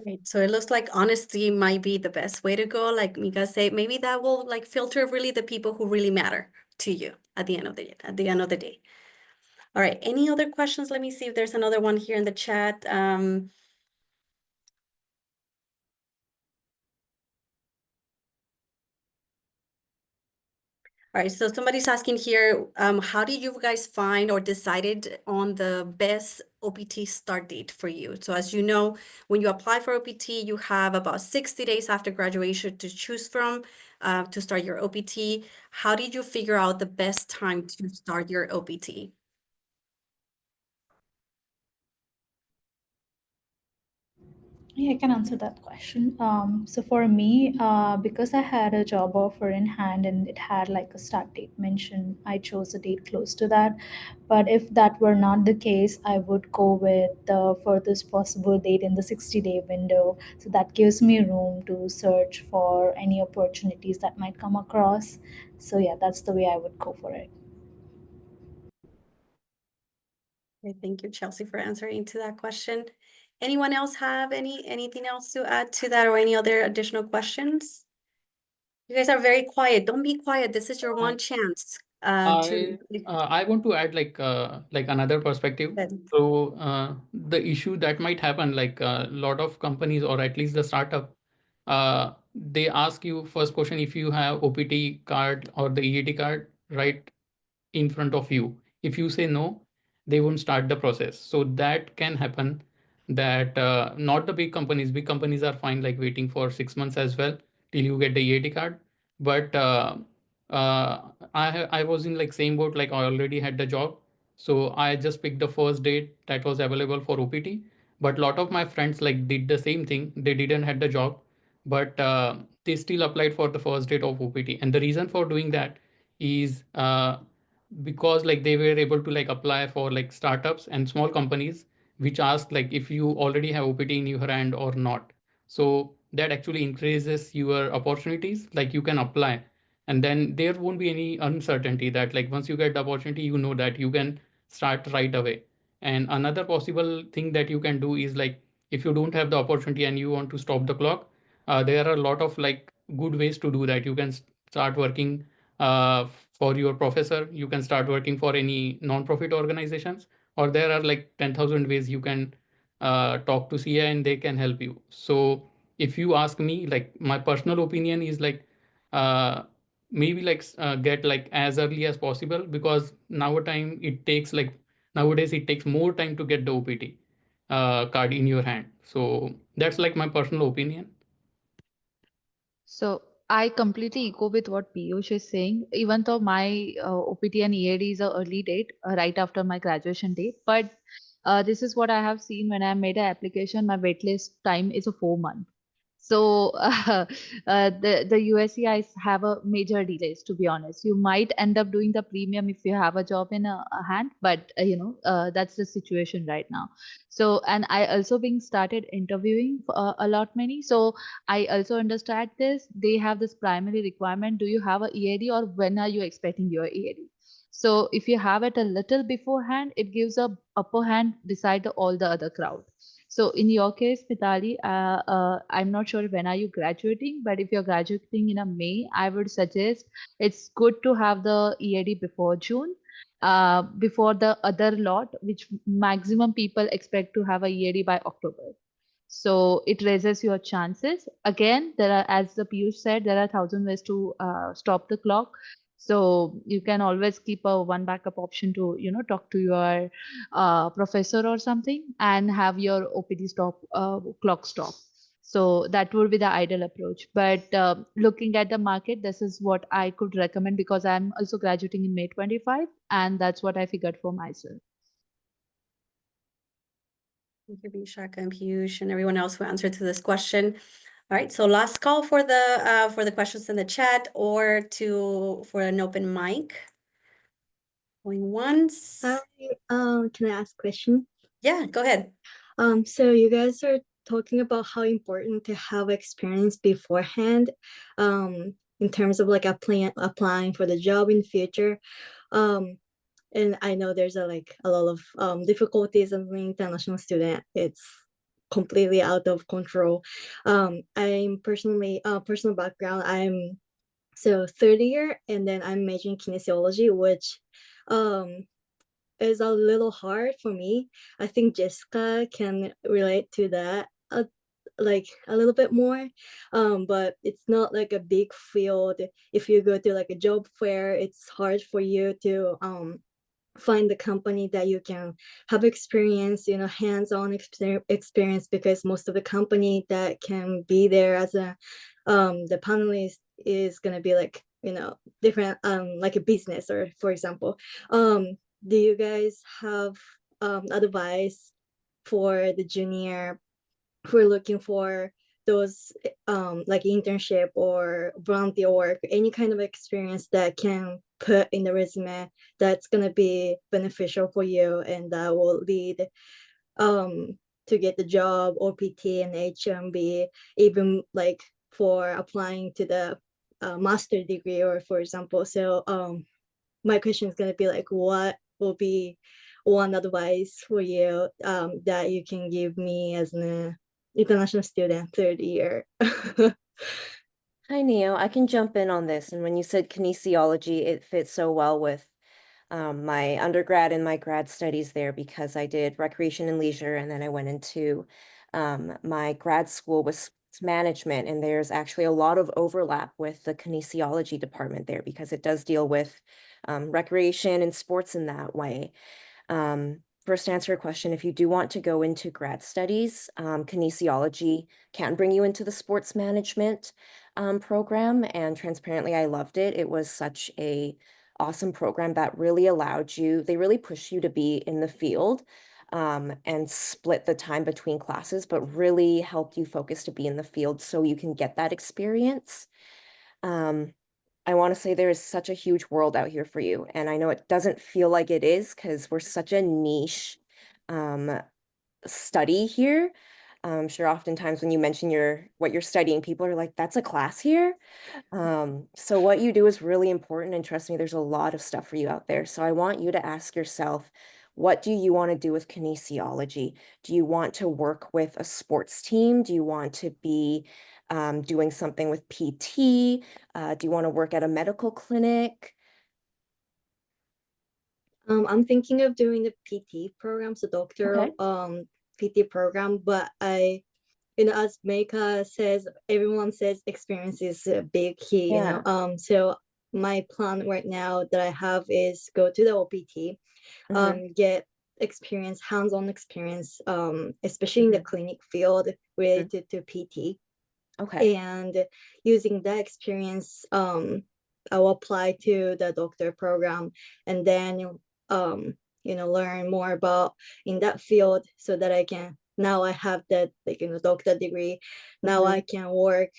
A: Right. So it looks like honesty might be the best way to go. Like Mika said, maybe that will like filter really the people who really matter to you at the end of the day. All right. Any other questions? Let me see if there's another one here in the chat. All right, so somebody's asking here, how did you guys find or decided on the best OPT start date for you? So as you know, when you apply for OPT, you have about 60 days after graduation to choose from to start your OPT. How did you figure out the best time to start your OPT?
E: Yeah, I can answer that question. So for me, because I had a job offer in hand and it had like a start date mentioned, I chose a date close to that. But if that were not the case, I would go with the furthest possible date in the 60-day window. So that gives me room to search for any opportunities that might come across. So yeah, that's the way I would go for it.
A: Okay, thank you, Chelsea, for answering to that question. Anyone else have anything else to add to that or any other additional questions? You guys are very quiet. Don't be quiet. This is your one chance to
G: I want to add like another perspective. So the issue that might happen, like a lot of companies or at least the startup, they ask you first question if you have OPT card or the EAD card right in front of you. If you say no, they won't start the process. So that can happen that not the big companies are fine like waiting for 6 months as well till you get the EAD card. But uh, I was in like same boat, like I already had the job. So I just picked the first date that was available for OPT. But lot of my friends like did the same thing. They didn't had the job, but they still applied for the first date of OPT. And the reason for doing that is because like they were able to like apply for like startups and small companies which ask like if you already have OPT in your hand or not. So that actually increases your opportunities, like you can apply, and then there won't be any uncertainty that like once you get the opportunity, you know that you can start right away. And another possible thing that you can do is like if you don't have the opportunity and you want to stop the clock, there are a lot of like good ways to do that. You can start working for your professor. You can start working for any non-profit organizations, or there are like 10,000 ways you can talk to CA and they can help you. So if you ask me, like my personal opinion is like uh, maybe like get like as early as possible, because nowadays it takes more time to get the OPT card in your hand. So that's like my personal opinion.
H: So I completely echo with what Piyush is saying. Even though my OPT and EAD is a early date, right after my graduation date, but this is what I have seen when I made an application. My waitlist time is a 4 month. So the USCIs have a major delays. To be honest, you might end up doing the premium if you have a job in a hand, but that's the situation right now. So and I also being started interviewing a lot many. So I also understand this. They have this primary requirement. Do you have a EAD or when are you expecting your EAD? So if you have it a little beforehand, it gives a upper hand beside all the other crowd. So in your case, Pitali, I'm not sure when are you graduating, but if you're graduating in a May, I would suggest it's good to have the EAD before June, before the other lot, which maximum people expect to have a EAD by October. So it raises your chances. Again, there are, as the Piyush said, there are 1,000 ways to stop the clock. So you can always keep a one backup option to, talk to your professor or something and have your OPD stop clock stop. So that would be the ideal approach. But looking at the market, this is what I could recommend because I'm also graduating in May 25, and that's what I figured for myself.
A: Thank you, Vishaka and Piyush, and everyone else who answered to this question. All right, so last call for the questions in the chat or for an open mic. Going once.
J: Hi, can I ask a question?
A: Yeah, go ahead.
J: So you guys are talking about how important to have experience beforehand, in terms of like applying for the job in the future. And I know there's a lot of difficulties as an international student. It's completely out of control. I'm personal background, I'm third year, and then I'm majoring kinesiology, which is a little hard for me. I think Jessica can relate to that like a little bit more, but it's not like a big field. If you go to like a job fair, it's hard for you to find the company that you can have experience, hands-on experience, because most of the company that can be there as a the panelist is going to be like, different, like a business, or for example. Do you guys have advice for the junior who are looking for those like internship or volunteer work, any kind of experience that can put in the resume that's going to be beneficial for you and that will lead to get the job, OPT and HMB, even like for applying to the master degree, or for example. So my question is going to be like, what will be one advice for you that you can give me as an international student, third year?
F: Hi, Neo. I can jump in on this. And when you said kinesiology, it fits so well with my undergrad and my grad studies there, because I did recreation and leisure, and then I went into my grad school with sports management, and there's actually a lot of overlap with the kinesiology department there because it does deal with recreation and sports in that way. First, to answer your question, if you do want to go into grad studies, kinesiology can bring you into the sports management program, and transparently, I loved it. It was such a awesome program that really allowed you, they really push you to be in the field and split the time between classes, but really helped you focus to be in the field so you can get that experience. I want to say there is such a huge world out here for you. And I know it doesn't feel like it is because we're such a niche study here. I'm sure oftentimes when you mention what you're studying, people are like, that's a class here. So what you do is really important, and trust me, there's a lot of stuff for you out there. So I want you to ask yourself, what do you want to do with kinesiology? Do you want to work with a sports team? Do you want to be doing something with PT? Do you want to work at a medical clinic?
J: I'm thinking of doing the PT program, so doctor PT program, but as Meika says, everyone says experience is a big key, so my plan right now that I have is go to the OPT, get experience, hands-on experience, especially in the clinic field related to PT. And using that experience, I'll apply to the doctor program, and then learn more about in that field, so that now I have that doctor degree. Now I can work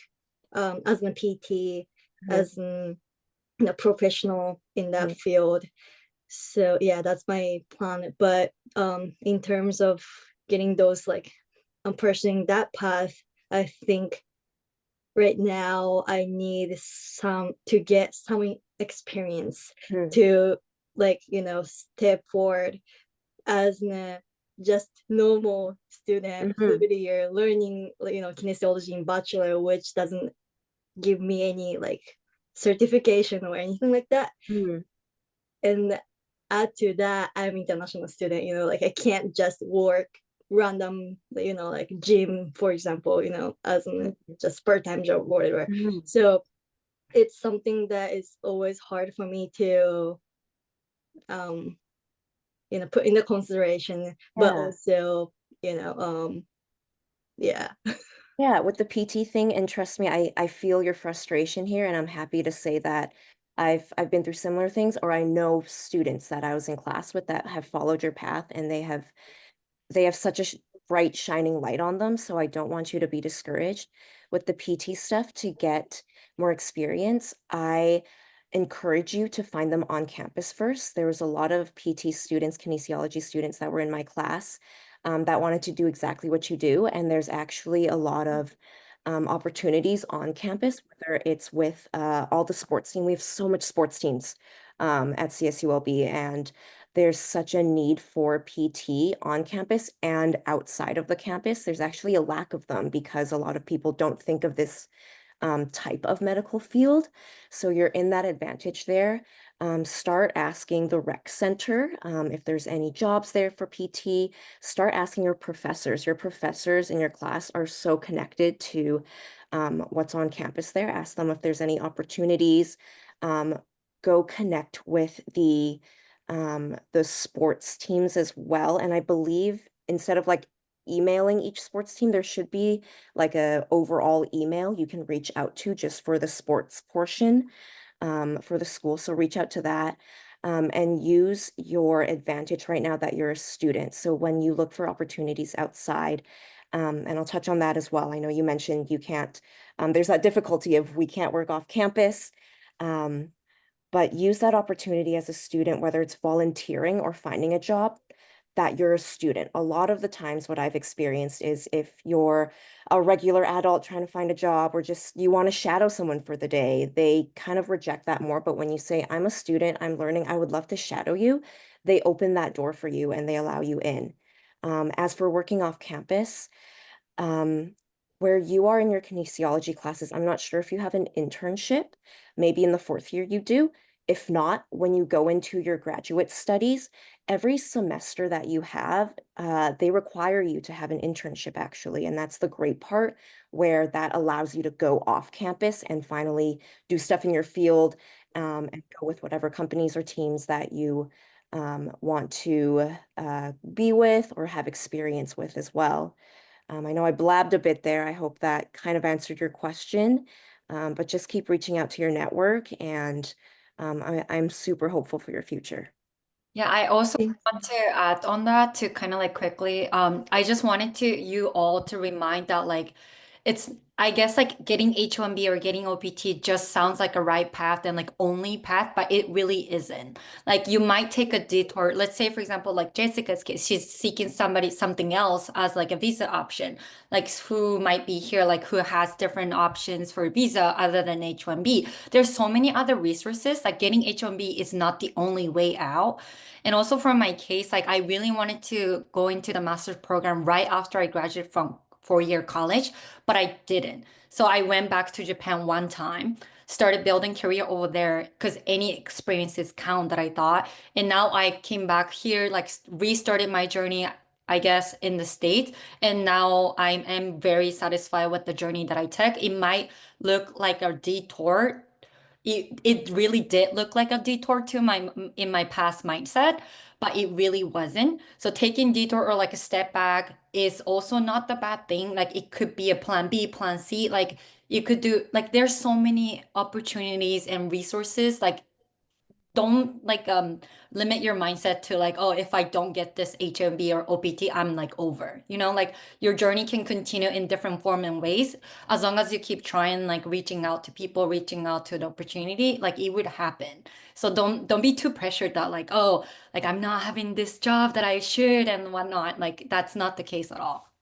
J: as a PT, as a professional in that field. So yeah, that's my plan. But in terms of getting those, I'm pursuing that path, I think right now I need to get some experience to like, step forward as a just normal student through the year learning, kinesiology in bachelor, which doesn't give me any like certification or anything like that. And add to that, I'm international student, like I can't just work random, like gym, for example, as just part-time job or whatever. So it's something that is always hard for me to put into consideration, but also, yeah.
F: Yeah, with the PT thing, and trust me, I feel your frustration here, and I'm happy to say that I've been through similar things, or I know students that I was in class with that have followed your path, and they have such a bright shining light on them. So I don't want you to be discouraged with the PT stuff. To get more experience, I encourage you to find them on campus first. There was a lot of PT students, kinesiology students that were in my class that wanted to do exactly what you do. And there's actually a lot of opportunities on campus, whether it's with all the sports team. We have so much sports teams at CSULB, and there's such a need for PT on campus and outside of the campus. There's actually a lack of them because a lot of people don't think of this type of medical field. So you're in that advantage there. Start asking the rec center if there's any jobs there for PT. Start asking your professors. Your professors in your class are so connected to what's on campus there. Ask them if there's any opportunities. Go connect with the sports teams as well. And I believe instead of like emailing each sports team, there should be like a overall email you can reach out to just for the sports portion for the school. So reach out to that and use your advantage right now that you're a student. So when you look for opportunities outside, and I'll touch on that as well. I know you mentioned you can't, there's that difficulty of we can't work off campus. But use that opportunity as a student, whether it's volunteering or finding a job, that you're a student. A lot of the times what I've experienced is if you're a regular adult trying to find a job or just you want to shadow someone for the day, they kind of reject that more. But when you say, I'm a student, I'm learning, I would love to shadow you, they open that door for you and they allow you in. As for working off campus, where you are in your kinesiology classes, I'm not sure if you have an internship. Maybe in the fourth year you do. If not, when you go into your graduate studies, every semester that you have, they require you to have an internship actually. And that's the great part where that allows you to go off campus and finally do stuff in your field and go with whatever companies or teams that you want to be with or have experience with as well. I know I blabbed a bit there. I hope that kind of answered your question, but just keep reaching out to your network, and I'm super hopeful for your future.
D: Yeah, I also want to add on that to kind of like quickly. I just wanted to you all to remind that like it's I guess like getting H1B or getting OPT just sounds like a right path and like only path, but it really isn't. Like you might take a detour. Let's say, for example, like Jessica's case, she's seeking something else as like a visa option, like who might be here, like who has different options for visa other than H1B. There's so many other resources. Like getting H1B is not the only way out. And also for my case, like I really wanted to go into the master's program right after I graduated from four-year college, but I didn't. So I went back to Japan one time, started building career over there because any experiences count that I thought. And now I came back here, like restarted my journey, I guess, in the States. And now I am very satisfied with the journey that I took. It might look like a detour. It really did look like a detour to my in my past mindset, but it really wasn't. So taking detour or like a step back is also not the bad thing. Like it could be a plan B, plan C. Like you could do like there's so many opportunities and resources. Like don't like limit your mindset to like, oh, if I don't get this HMB or OPT, I'm like over. Like your journey can continue in different form and ways as long as you keep trying, like reaching out to people, reaching out to the opportunity, like it would happen. So don't be too pressured that like, oh, like I'm not having this job that I should and whatnot. Like that's not the case at all.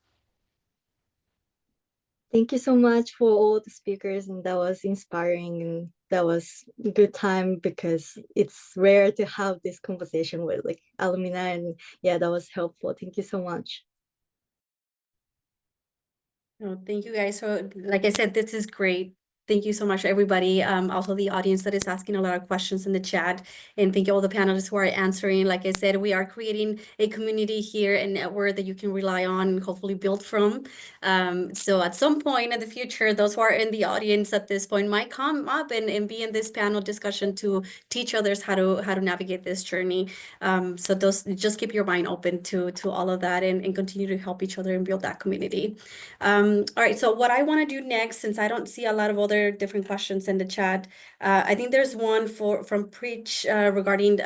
J: Thank you so much for all the speakers, and that was inspiring, and that was a good time because it's rare to have this conversation with like alumni, and yeah, that was helpful. Thank you so much.
A: Oh, thank you guys. So like I said, this is great. Thank you so much, everybody. Also the audience that is asking a lot of questions in the chat. And thank you all the panelists who are answering. Like I said, we are creating a community here and network that you can rely on and hopefully build from. So at some point in the future, those who are in the audience at this point might come up and be in this panel discussion to teach others how to navigate this journey. So those just keep your mind open to all of that and continue to help each other and build that community. All right, so what I want to do next, since I don't see a lot of other different questions in the chat, I think there's one from Preach regarding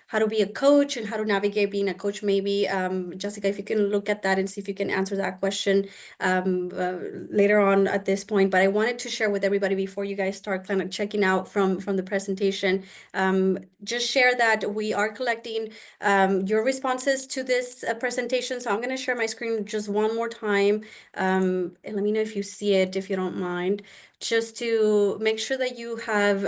A: how to be a coach and how to navigate being a coach. Maybe Jessica, if you can look at that and see if you can answer that question later on at this point. But I wanted to share with everybody before you guys start kind of checking out from the presentation, just share that we are collecting your responses to this presentation. So I'm going to share my screen just one more time. And let me know if you see it, if you don't mind, just to make sure that you have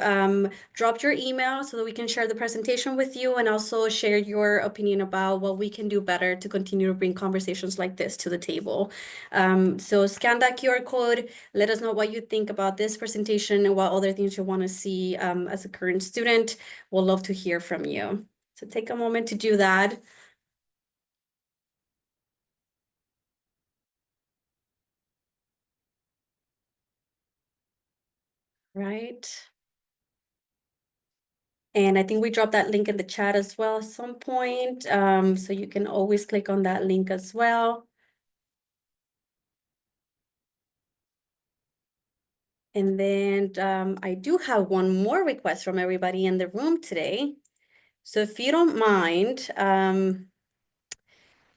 A: dropped your email so that we can share the presentation with you and also share your opinion about what we can do better to continue to bring conversations like this to the table. So scan that QR code, let us know what you think about this presentation and what other things you want to see as a current student. We'll love to hear from you. So take a moment to do that. Right. And I think we dropped that link in the chat as well at some point. So you can always click on that link as well. And then I do have one more request from everybody in the room today. So if you don't mind,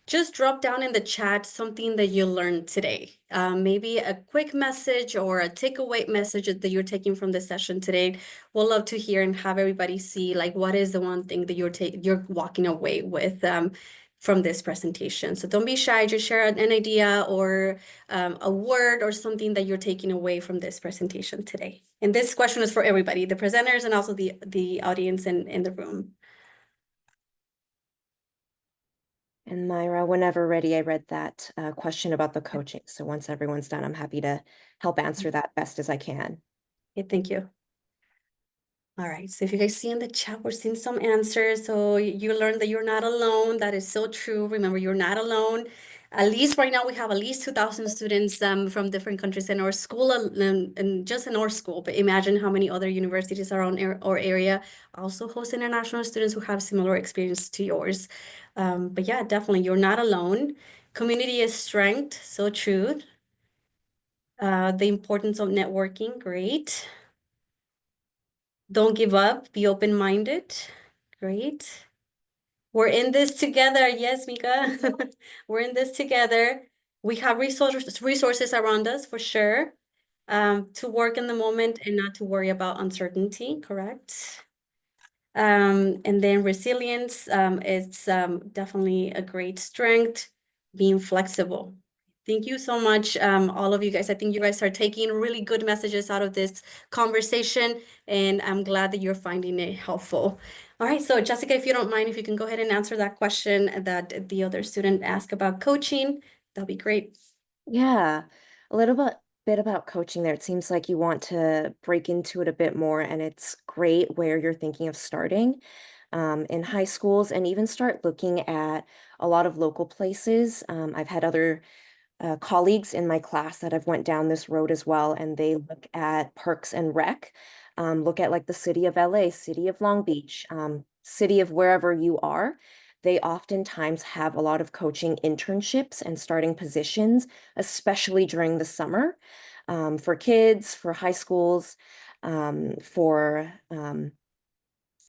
A: just drop down in the chat something that you learned today. Maybe a quick message or a takeaway message that you're taking from the session today. We'll love to hear and have everybody see like what is the one thing that you're walking away with from this presentation. So don't be shy, just share an idea or a word or something that you're taking away from this presentation today. And this question is for everybody, the presenters and also the audience in the room.
F: And Myra, whenever ready, I read that question about the coaching. So once everyone's done, I'm happy to help answer that best as I can.
A: Okay, thank you. All right, so if you guys see in the chat, we're seeing some answers. So you learned that you're not alone. That is so true. Remember, you're not alone. At least right now, we have at least 2,000 students from different countries in our school and just in our school. But imagine how many other universities around our area also host international students who have similar experience to yours. But yeah, definitely, you're not alone. Community is strength, so true. The importance of networking, great. Don't give up, be open-minded. Great. We're in this together. Yes, Mika. We're in this together. We have resources around us for sure. To work in the moment and not to worry about uncertainty, correct? And then resilience, it's definitely a great strength, being flexible. Thank you so much, all of you guys. I think you guys are taking really good messages out of this conversation, and I'm glad that you're finding it helpful. All right, so Jessica, if you don't mind, if you can go ahead and answer that question that the other student asked about coaching, that'll be great.
F: Yeah, a little bit about coaching there. It seems like you want to break into it a bit more, and it's great where you're thinking of starting in high schools and even start looking at a lot of local places. I've had other colleagues in my class that have went down this road as well, and they look at Parks and Rec, look at like the city of LA, city of Long Beach, city of wherever you are. They oftentimes have a lot of coaching internships and starting positions, especially during the summer, for kids, for high schools, for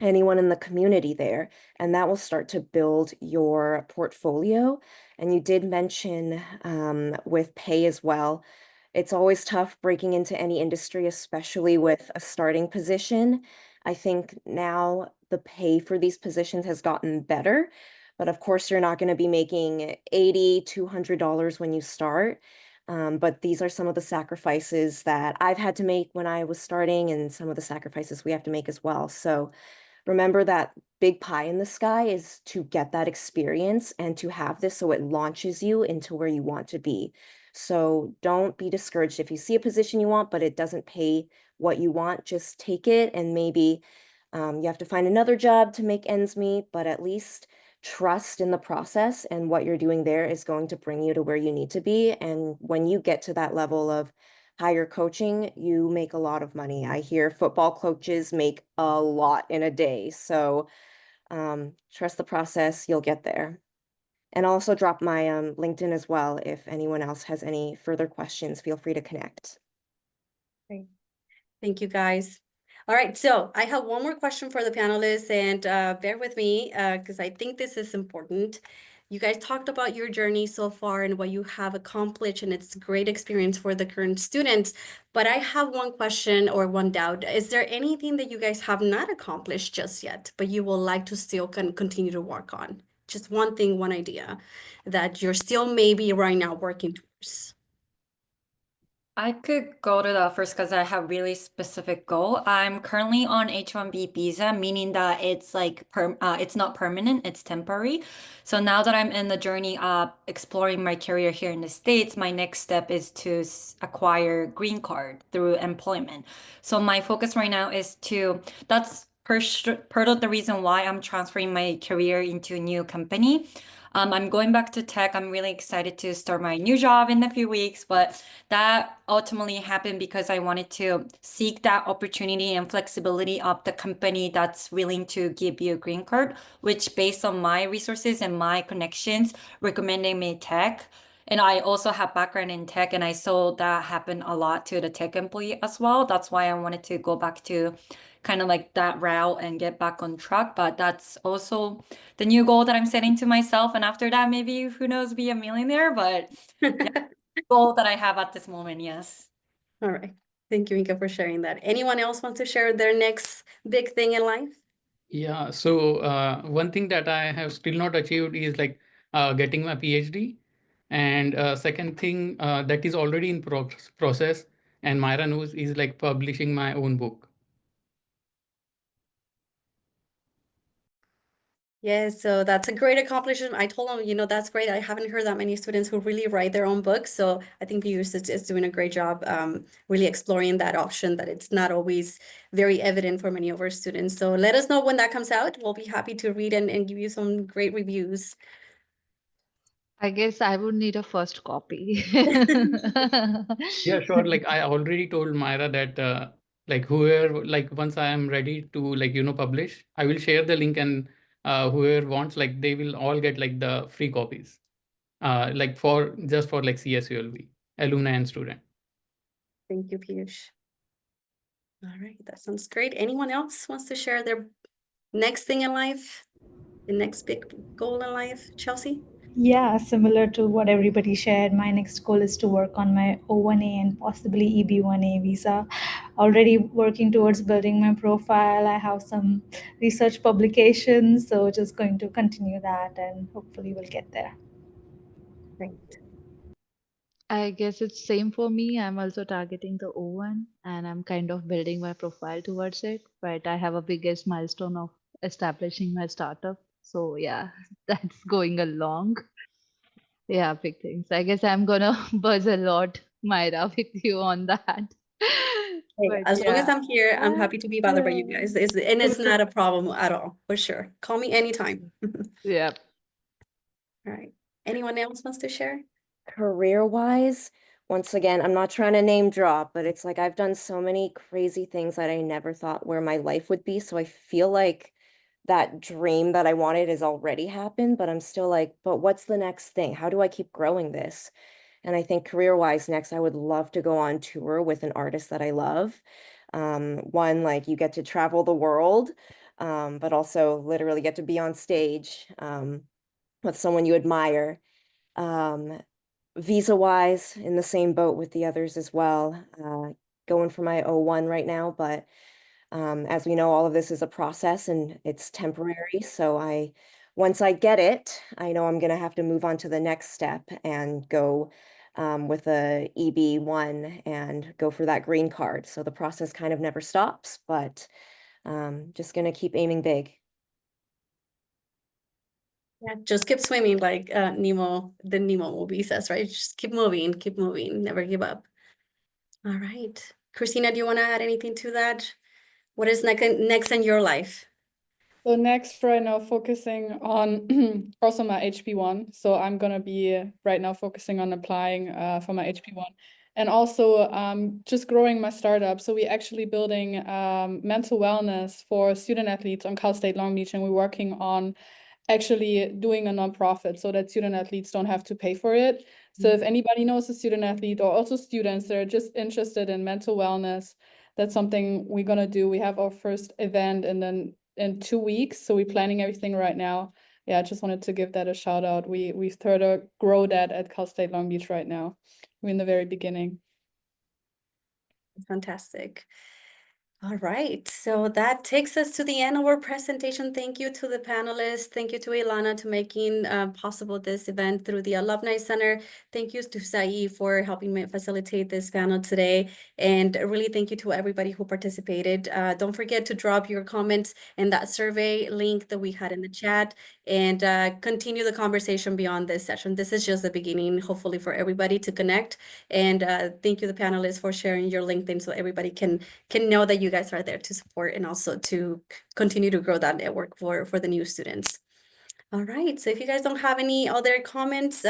F: anyone in the community there, and that will start to build your portfolio. And you did mention with pay as well. It's always tough breaking into any industry, especially with a starting position. I think now the pay for these positions has gotten better, but of course you're not going to be making $80, $200 when you start. But these are some of the sacrifices that I've had to make when I was starting, and some of the sacrifices we have to make as well. So remember that big pie in the sky is to get that experience and to have this so it launches you into where you want to be. So don't be discouraged if you see a position you want, but it doesn't pay what you want. Just take it, and maybe you have to find another job to make ends meet, but at least trust in the process, and what you're doing there is going to bring you to where you need to be. And when you get to that level of higher coaching, you make a lot of money. I hear football coaches make a lot in a day. So trust the process, you'll get there. And I'll also drop my LinkedIn as well. If anyone else has any further questions, feel free to connect.
A: Great. Thank you, guys. All right, so I have one more question for the panelists, and bear with me because I think this is important. You guys talked about your journey so far and what you have accomplished, and it's a great experience for the current students. But I have one question or one doubt. Is there anything that you guys have not accomplished just yet, but you will like to still continue to work on? Just one thing, one idea that you're still maybe right now working towards.
D: I could go to that first because I have really specific goal. I'm currently on H-1B visa, meaning that it's like it's not permanent, it's temporary. So now that I'm in the journey of exploring my career here in the States, my next step is to acquire green card through employment. So my focus right now is that's part of the reason why I'm transferring my career into a new company. I'm going back to tech. I'm really excited to start my new job in a few weeks, but that ultimately happened because I wanted to seek that opportunity and flexibility of the company that's willing to give you a green card, which based on my resources and my connections, recommending me tech. And I also have background in tech, and I saw that happen a lot to the tech employee as well. That's why I wanted to go back to kind of like that route and get back on track. But that's also the new goal that I'm setting to myself. And after that, maybe who knows, be a millionaire. But yeah, goal that I have at this moment, yes.
A: All right. Thank you, Inka, for sharing that. Anyone else want to share their next big thing in life?
G: Yeah, so one thing that I have still not achieved is like getting my PhD. And second thing that is already in process, and Myra knows, is like publishing my own book.
A: Yes, so that's a great accomplishment. I told them, that's great. I haven't heard that many students who really write their own books. So I think Piyush is doing a great job really exploring that option, that it's not always very evident for many of our students. So let us know when that comes out. We'll be happy to read and give you some great reviews.
H: I guess I would need a first copy.
G: Yeah, sure. Like I already told Myra that like whoever, like once I am ready to like, publish, I will share the link, and whoever wants, like they will all get like the free copies. Like just for like CSULB, alumni and student.
A: Thank you, Piyush. All right, that sounds great. Anyone else wants to share their next thing in life? The next big goal in life, Chelsea?
E: Yeah, similar to what everybody shared, my next goal is to work on my O1A and possibly EB1A visa. Already working towards building my profile. I have some research publications, so just going to continue that and hopefully we'll get there.
A: Great.
H: I guess it's same for me. I'm also targeting the O1 and I'm kind of building my profile towards it. But I have a biggest milestone of establishing my startup. So yeah, that's going along. Yeah, big things. I guess I'm gonna buzz a lot, Myra, with you on that.
A: Hey,
H: But
A: as long as
H: yeah.
A: I'm here, I'm happy to be bothered by you guys. And it's not a problem at all, for sure. Call me anytime.
H: Yeah.
A: All right. Anyone else wants to share?
F: Career-wise, once again, I'm not trying to name drop, but it's like I've done so many crazy things that I never thought where my life would be. So I feel like that dream that I wanted has already happened, but I'm still like, but what's the next thing? How do I keep growing this? And I think career-wise, next, I would love to go on tour with an artist that I love. One, like you get to travel the world, but also literally get to be on stage with someone you admire. Visa-wise, in the same boat with the others as well. Going for my O1 right now, but as we know, all of this is a process and it's temporary. So once I get it, I know I'm gonna have to move on to the next step and go with a EB1 and go for that green card. So the process kind of never stops, but just going to keep aiming big.
A: Yeah, just keep swimming like Nemo, the Nemo movie says, right? Just keep moving, never give up. All right. Christina, do you want to add anything to that? What is next in your life?
C: So next, right now, focusing on also my HP1. So I'm gonna be right now focusing on applying for my HP1, and also just growing my startup. So we actually building mental wellness for student athletes on Cal State Long Beach, and we're working on actually doing a nonprofit so that student athletes don't have to pay for it. So if anybody knows a student athlete or also students that are just interested in mental wellness, that's something we're gonna do. We have our first event and then in 2 weeks, so we're planning everything right now. Yeah, I just wanted to give that a shout out. We've tried to grow that at Cal State Long Beach right now. We're in the very beginning.
A: Fantastic. All right, so that takes us to the end of our presentation. Thank you to the panelists. Thank you to Ilana to making possible this event through the Alumni Center. Thank you to Sai for helping me facilitate this panel today. And really thank you to everybody who participated. Don't forget to drop your comments in that survey link that we had in the chat and continue the conversation beyond this session. This is just the beginning, hopefully for everybody to connect. And thank you, the panelists, for sharing your LinkedIn so everybody can know that you guys are there to support and also to continue to grow that network for the new students. All right, so if you guys don't have any other comments,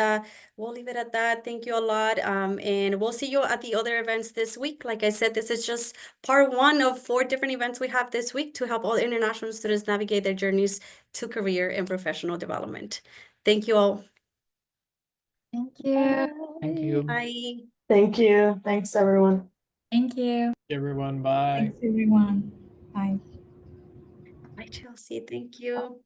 A: we'll leave it at that. Thank you a lot. And we'll see you at the other events this week. Like I said, this is just part 1 of 4 different events we have this week to help all international students navigate their journeys to career and professional development. Thank you all.
D: Thank you.
G: Thank you.
A: Bye.
K: Thank you. Thanks, everyone.
D: Thank you.
L: Everyone, bye.
E: Thanks, everyone. Bye.
A: Bye, Chelsea. Thank you.